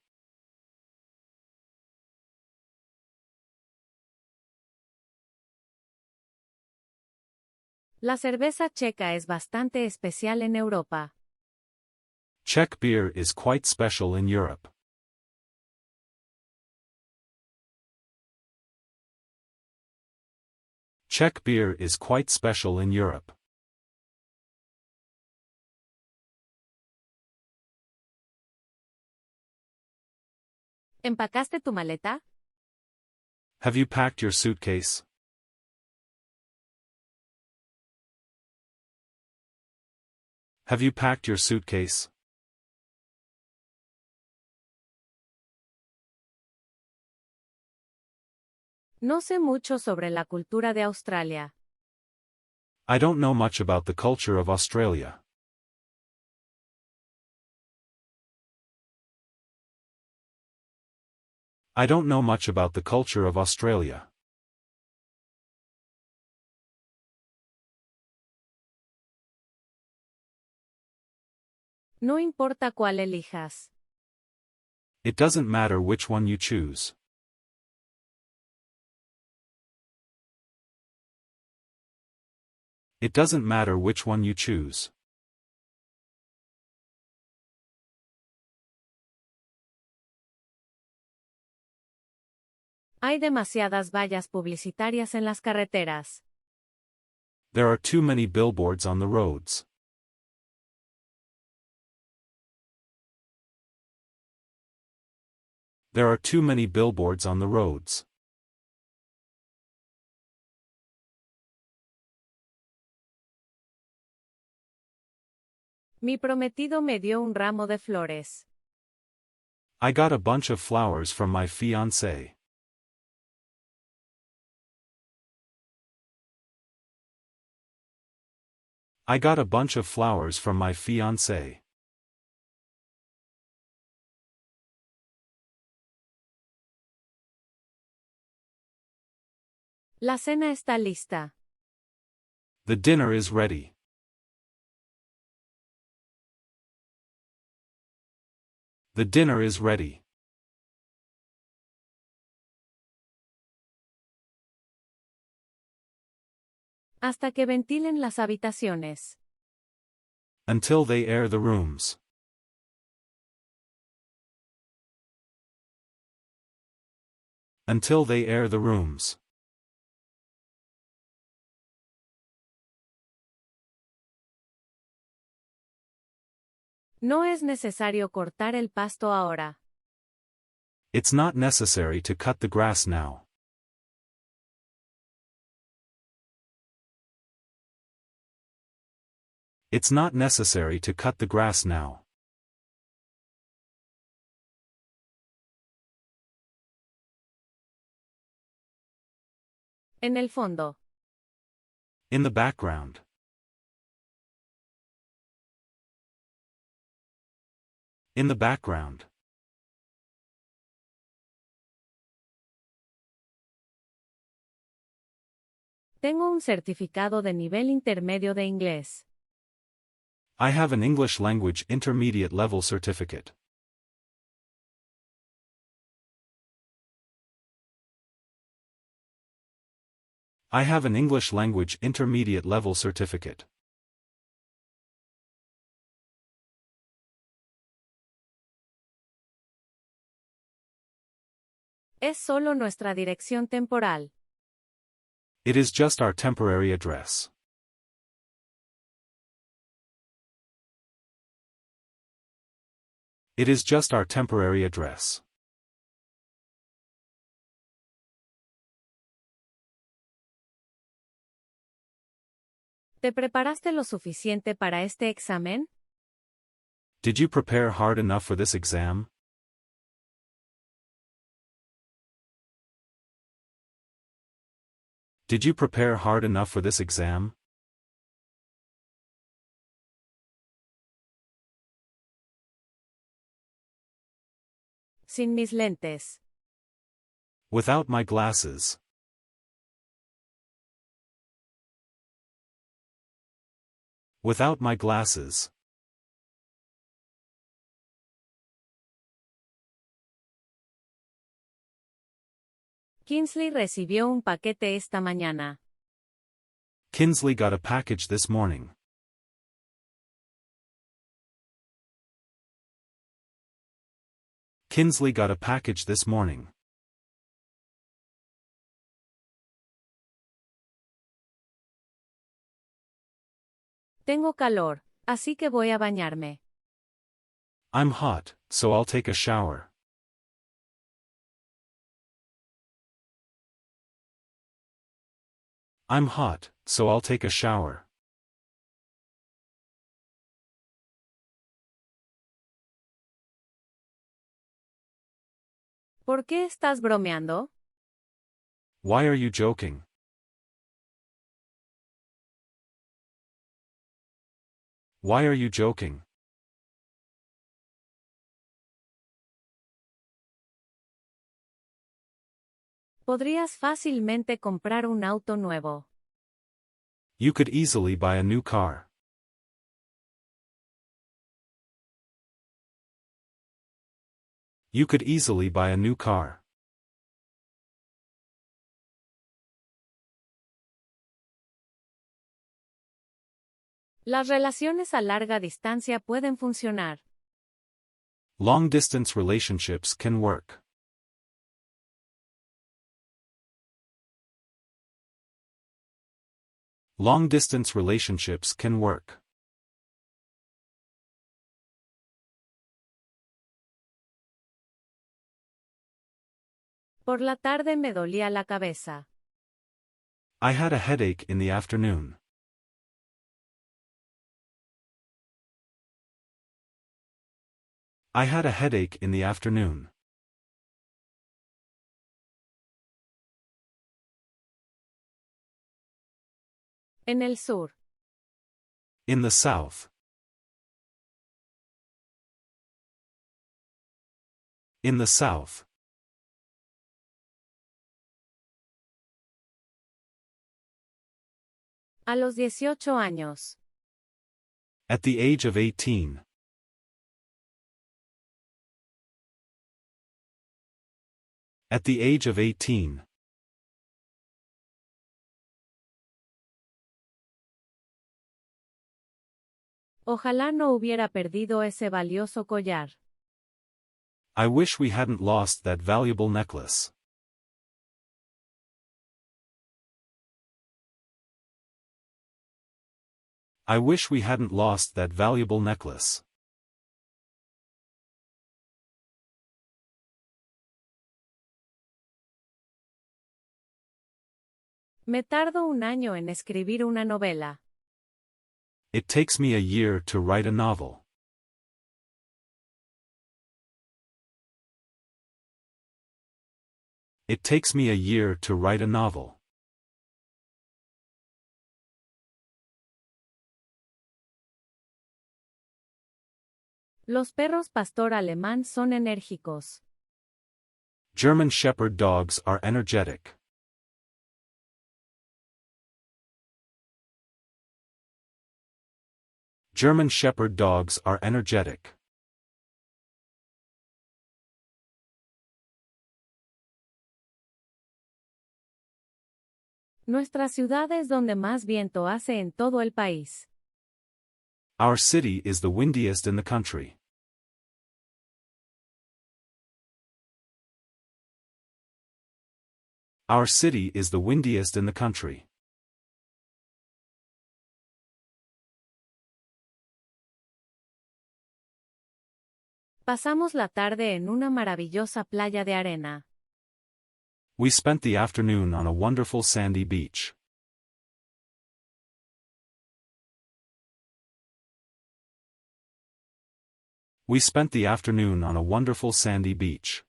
[SPEAKER 1] La cerveza checa es bastante especial en Europa.
[SPEAKER 2] Czech beer is quite special in Europe. Czech beer is quite special in Europe.
[SPEAKER 1] ¿Empacaste tu maleta?
[SPEAKER 2] Have you packed your suitcase? Have you packed your suitcase?
[SPEAKER 1] No sé mucho sobre la cultura de Australia.
[SPEAKER 2] I don't know much about the culture of Australia. I don't know much about the culture of Australia.
[SPEAKER 1] No importa cuál elijas.
[SPEAKER 2] It doesn't matter which one you choose. It doesn't matter which one you choose.
[SPEAKER 1] Hay demasiadas vallas publicitarias en las carreteras.
[SPEAKER 2] There are too many billboards on the roads. There are too many billboards on the roads.
[SPEAKER 1] Mi prometido me dio un ramo de flores.
[SPEAKER 2] I got a bunch of flowers from my fiancé. I got a bunch of flowers from my fiancé.
[SPEAKER 1] La cena está lista.
[SPEAKER 2] The dinner is ready. The dinner is ready.
[SPEAKER 1] Hasta que ventilen las habitaciones.
[SPEAKER 2] Until they air the rooms. Until they air the rooms.
[SPEAKER 1] No es necesario cortar el pasto ahora.
[SPEAKER 2] It's not necessary to cut the grass now. It's not necessary to cut the grass now.
[SPEAKER 1] En el fondo.
[SPEAKER 2] In the background. In the background.
[SPEAKER 1] Tengo un certificado de nivel intermedio de inglés.
[SPEAKER 2] I have an English language intermediate level certificate. I have an English language intermediate level certificate.
[SPEAKER 1] Es solo nuestra dirección temporal.
[SPEAKER 2] It is just our temporary address. It is just our temporary address.
[SPEAKER 1] ¿Te preparaste lo suficiente para este examen?
[SPEAKER 2] Did you prepare hard enough for this exam? Did you prepare hard enough for this exam?
[SPEAKER 1] Sin mis lentes.
[SPEAKER 2] Without my glasses. Without my glasses.
[SPEAKER 1] Kinsley recibió un paquete esta mañana.
[SPEAKER 2] Kinsley got a package this morning. Kinsley got a package this morning.
[SPEAKER 1] Tengo calor, así que voy a bañarme.
[SPEAKER 2] I'm hot, so I'll take a shower. I'm hot, so I'll take a shower.
[SPEAKER 1] ¿Por qué estás bromeando?
[SPEAKER 2] Why are you joking? Why are you joking?
[SPEAKER 1] Podrías fácilmente comprar un auto nuevo.
[SPEAKER 2] You could easily buy a new car. You could easily buy a new car.
[SPEAKER 1] Las relaciones a larga distancia pueden funcionar.
[SPEAKER 2] Long-distance relationships can work. Long-distance relationships can work.
[SPEAKER 1] Por la tarde me dolía la cabeza.
[SPEAKER 2] I had a headache in the afternoon. I had a headache in the afternoon.
[SPEAKER 1] En el sur.
[SPEAKER 2] In the south. In the south.
[SPEAKER 1] A los 18 años.
[SPEAKER 2] At the age of 18. At the age of 18.
[SPEAKER 1] Ojalá no hubiera perdido ese valioso collar.
[SPEAKER 2] I wish we hadn't lost that valuable necklace. I wish we hadn't lost that valuable necklace.
[SPEAKER 1] Me tardo un año en escribir una novela.
[SPEAKER 2] It takes me a year to write a novel. It takes me a year to write a novel.
[SPEAKER 1] Los perros pastor alemán son enérgicos.
[SPEAKER 2] German Shepherd dogs are energetic. German Shepherd dogs are energetic.
[SPEAKER 1] Nuestra ciudad es donde más viento hace en todo el país.
[SPEAKER 2] Our city is the windiest in the country. Our city is the windiest in the country.
[SPEAKER 1] Pasamos la tarde en una maravillosa playa de arena.
[SPEAKER 2] We spent the afternoon on a wonderful sandy beach. We spent the afternoon on a wonderful sandy beach.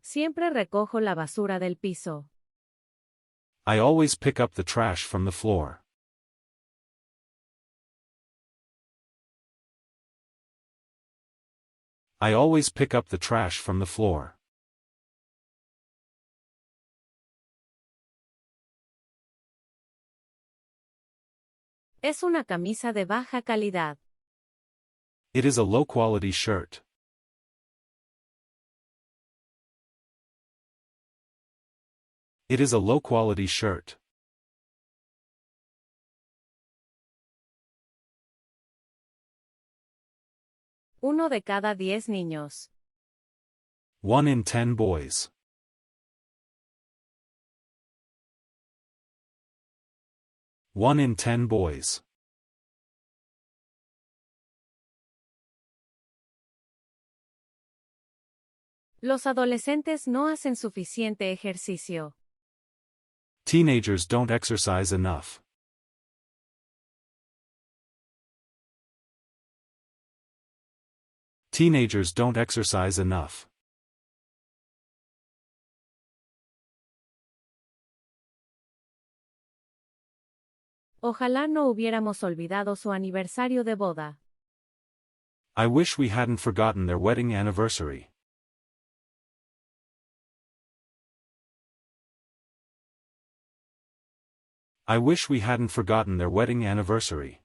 [SPEAKER 1] Siempre recojo la basura del piso.
[SPEAKER 2] I always pick up the trash from the floor. I always pick up the trash from the floor.
[SPEAKER 1] Es una camisa de baja calidad.
[SPEAKER 2] It is a low-quality shirt. It is a low-quality shirt.
[SPEAKER 1] Uno de cada 10 niños.
[SPEAKER 2] 1 in 10 boys. 1 in 10 boys.
[SPEAKER 1] Los adolescentes no hacen suficiente ejercicio.
[SPEAKER 2] Teenagers don't exercise enough. Teenagers don't exercise enough.
[SPEAKER 1] Ojalá no hubiéramos olvidado su aniversario de boda.
[SPEAKER 2] I wish we hadn't forgotten their wedding anniversary. I wish we hadn't forgotten their wedding anniversary.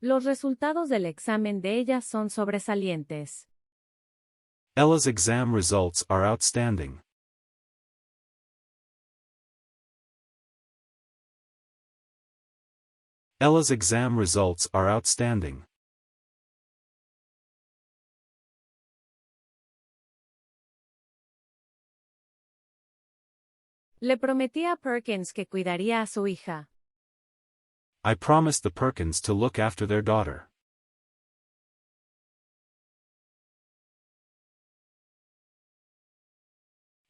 [SPEAKER 1] Los resultados del examen de ella son sobresalientes.
[SPEAKER 2] Ella's exam results are outstanding. Ella's exam results are outstanding.
[SPEAKER 1] Le prometí a Perkins que cuidaría a su hija.
[SPEAKER 2] I promised the Perkins to look after their daughter.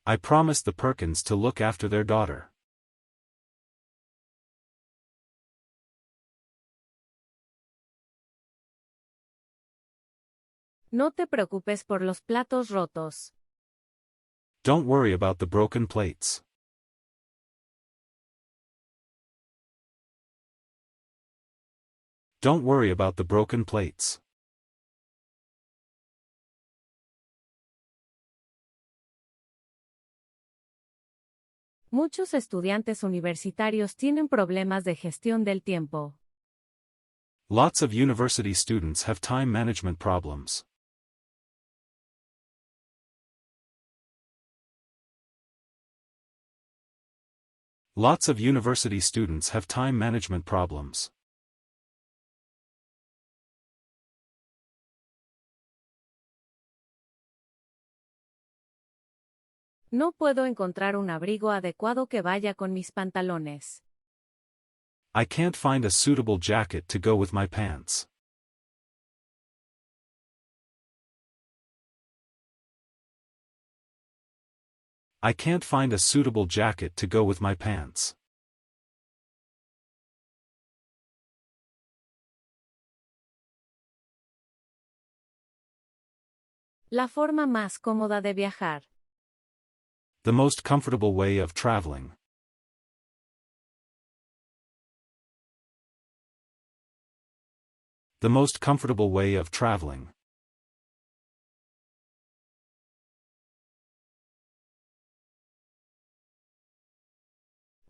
[SPEAKER 2] I promised the Perkins to look after their daughter.
[SPEAKER 1] No te preocupes por los platos rotos.
[SPEAKER 2] Don't worry about the broken plates. Don't worry about the broken plates.
[SPEAKER 1] Muchos estudiantes universitarios tienen problemas de gestión del tiempo.
[SPEAKER 2] Lots of university students have time management problems. Lots of university students have time management problems.
[SPEAKER 1] No puedo encontrar un abrigo adecuado que vaya con mis pantalones.
[SPEAKER 2] I can't find a suitable jacket to go with my pants. I can't find a suitable jacket to go with my pants.
[SPEAKER 1] La forma más cómoda de viajar.
[SPEAKER 2] The most comfortable way of traveling. The most comfortable way of traveling.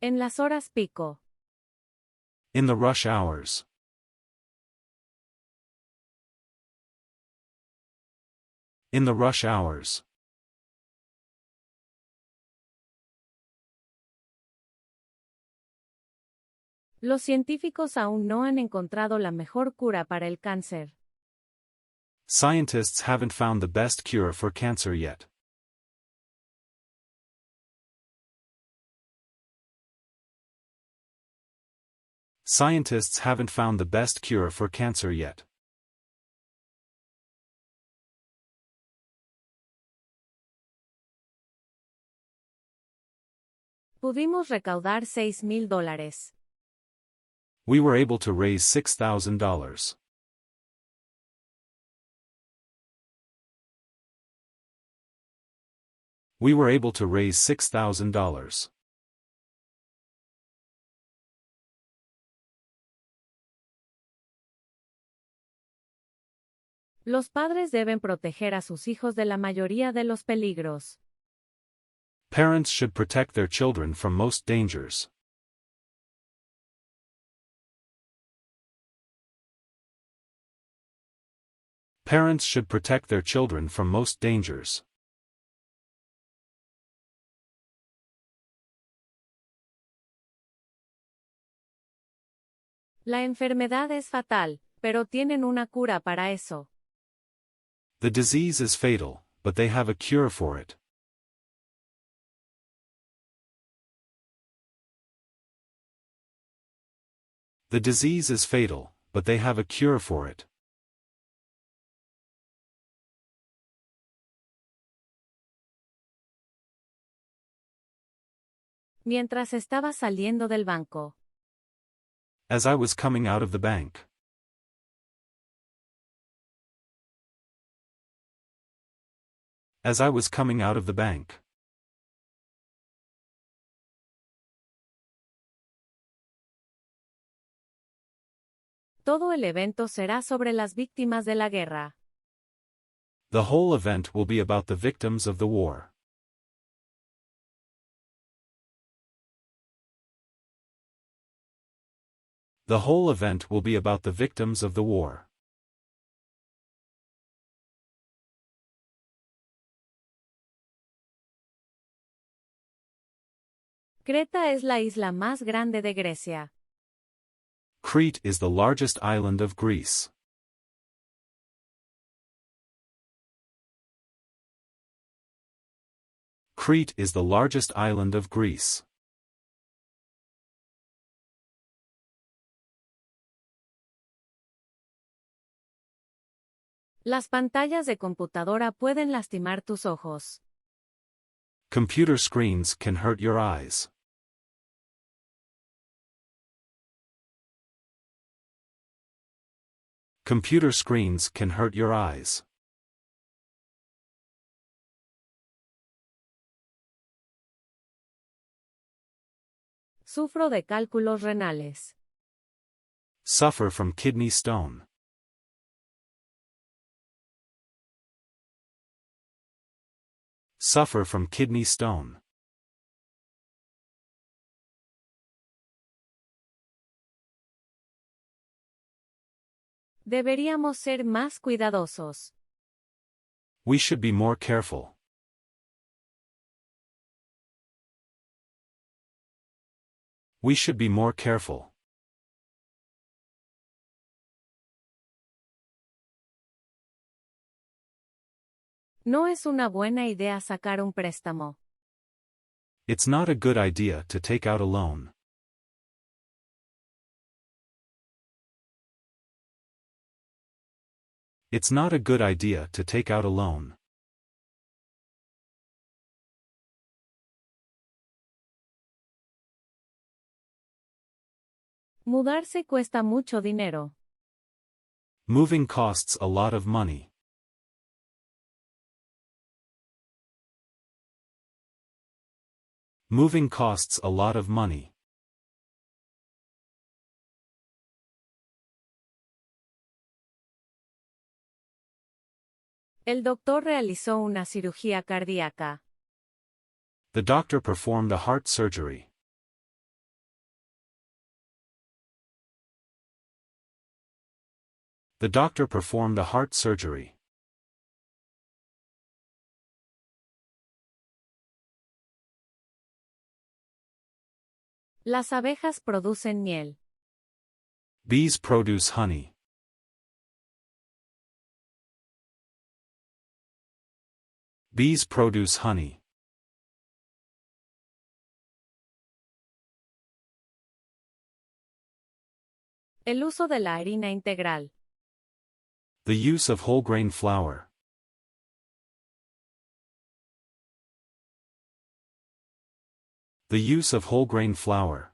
[SPEAKER 1] En las horas pico.
[SPEAKER 2] In the rush hours. In the rush hours.
[SPEAKER 1] Los científicos aún no han encontrado la mejor cura para el cáncer.
[SPEAKER 2] Scientists haven't found the best cure for cancer yet. Scientists haven't found the best cure for cancer yet.
[SPEAKER 1] Pudimos recaudar $6,000.
[SPEAKER 2] We were able to raise $6,000. We were able to raise $6,000.
[SPEAKER 1] Los padres deben proteger a sus hijos de la mayoría de los peligros.
[SPEAKER 2] Parents should protect their children from most dangers. Parents should protect their children from most dangers.
[SPEAKER 1] La enfermedad es fatal, pero tienen una cura para eso.
[SPEAKER 2] The disease is fatal, but they have a cure for it. The disease is fatal, but they have a cure for it.
[SPEAKER 1] Mientras estaba saliendo del banco.
[SPEAKER 2] As I was coming out of the bank. As I was coming out of the bank.
[SPEAKER 1] Todo el evento será sobre las víctimas de la guerra.
[SPEAKER 2] The whole event will be about the victims of the war. The whole event will be about the victims of the war.
[SPEAKER 1] Creta es la isla más grande de Grecia.
[SPEAKER 2] Crete is the largest island of Greece. Crete is the largest island of Greece.
[SPEAKER 1] Las pantallas de computadora pueden lastimar tus ojos.
[SPEAKER 2] Computer screens can hurt your eyes. Computer screens can hurt your eyes.
[SPEAKER 1] Sufro de cálculos renales.
[SPEAKER 2] Suffer from kidney stone. Suffer from kidney stone.
[SPEAKER 1] Deberíamos ser más cuidadosos.
[SPEAKER 2] We should be more careful. We should be more careful.
[SPEAKER 1] No es una buena idea sacar un préstamo.
[SPEAKER 2] It's not a good idea to take out a loan. It's not a good idea to take out a loan.
[SPEAKER 1] Mudarse cuesta mucho dinero.
[SPEAKER 2] Moving costs a lot of money. Moving costs a lot of money.
[SPEAKER 1] El doctor realizó una cirugía cardíaca.
[SPEAKER 2] The doctor performed a heart surgery. The doctor performed a heart surgery.
[SPEAKER 1] Las abejas producen miel.
[SPEAKER 2] Bees produce honey. Bees produce honey.
[SPEAKER 1] El uso de la harina integral.
[SPEAKER 2] The use of whole grain flour. The use of whole grain flour.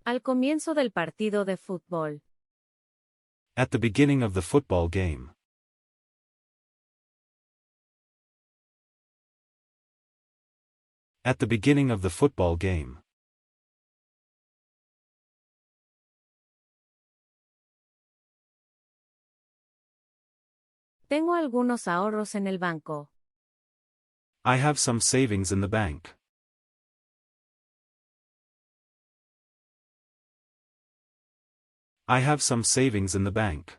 [SPEAKER 1] Al comienzo del partido de fútbol.
[SPEAKER 2] At the beginning of the football game. At the beginning of the football game.
[SPEAKER 1] Tengo algunos ahorros en el banco.
[SPEAKER 2] I have some savings in the bank. I have some savings in the bank.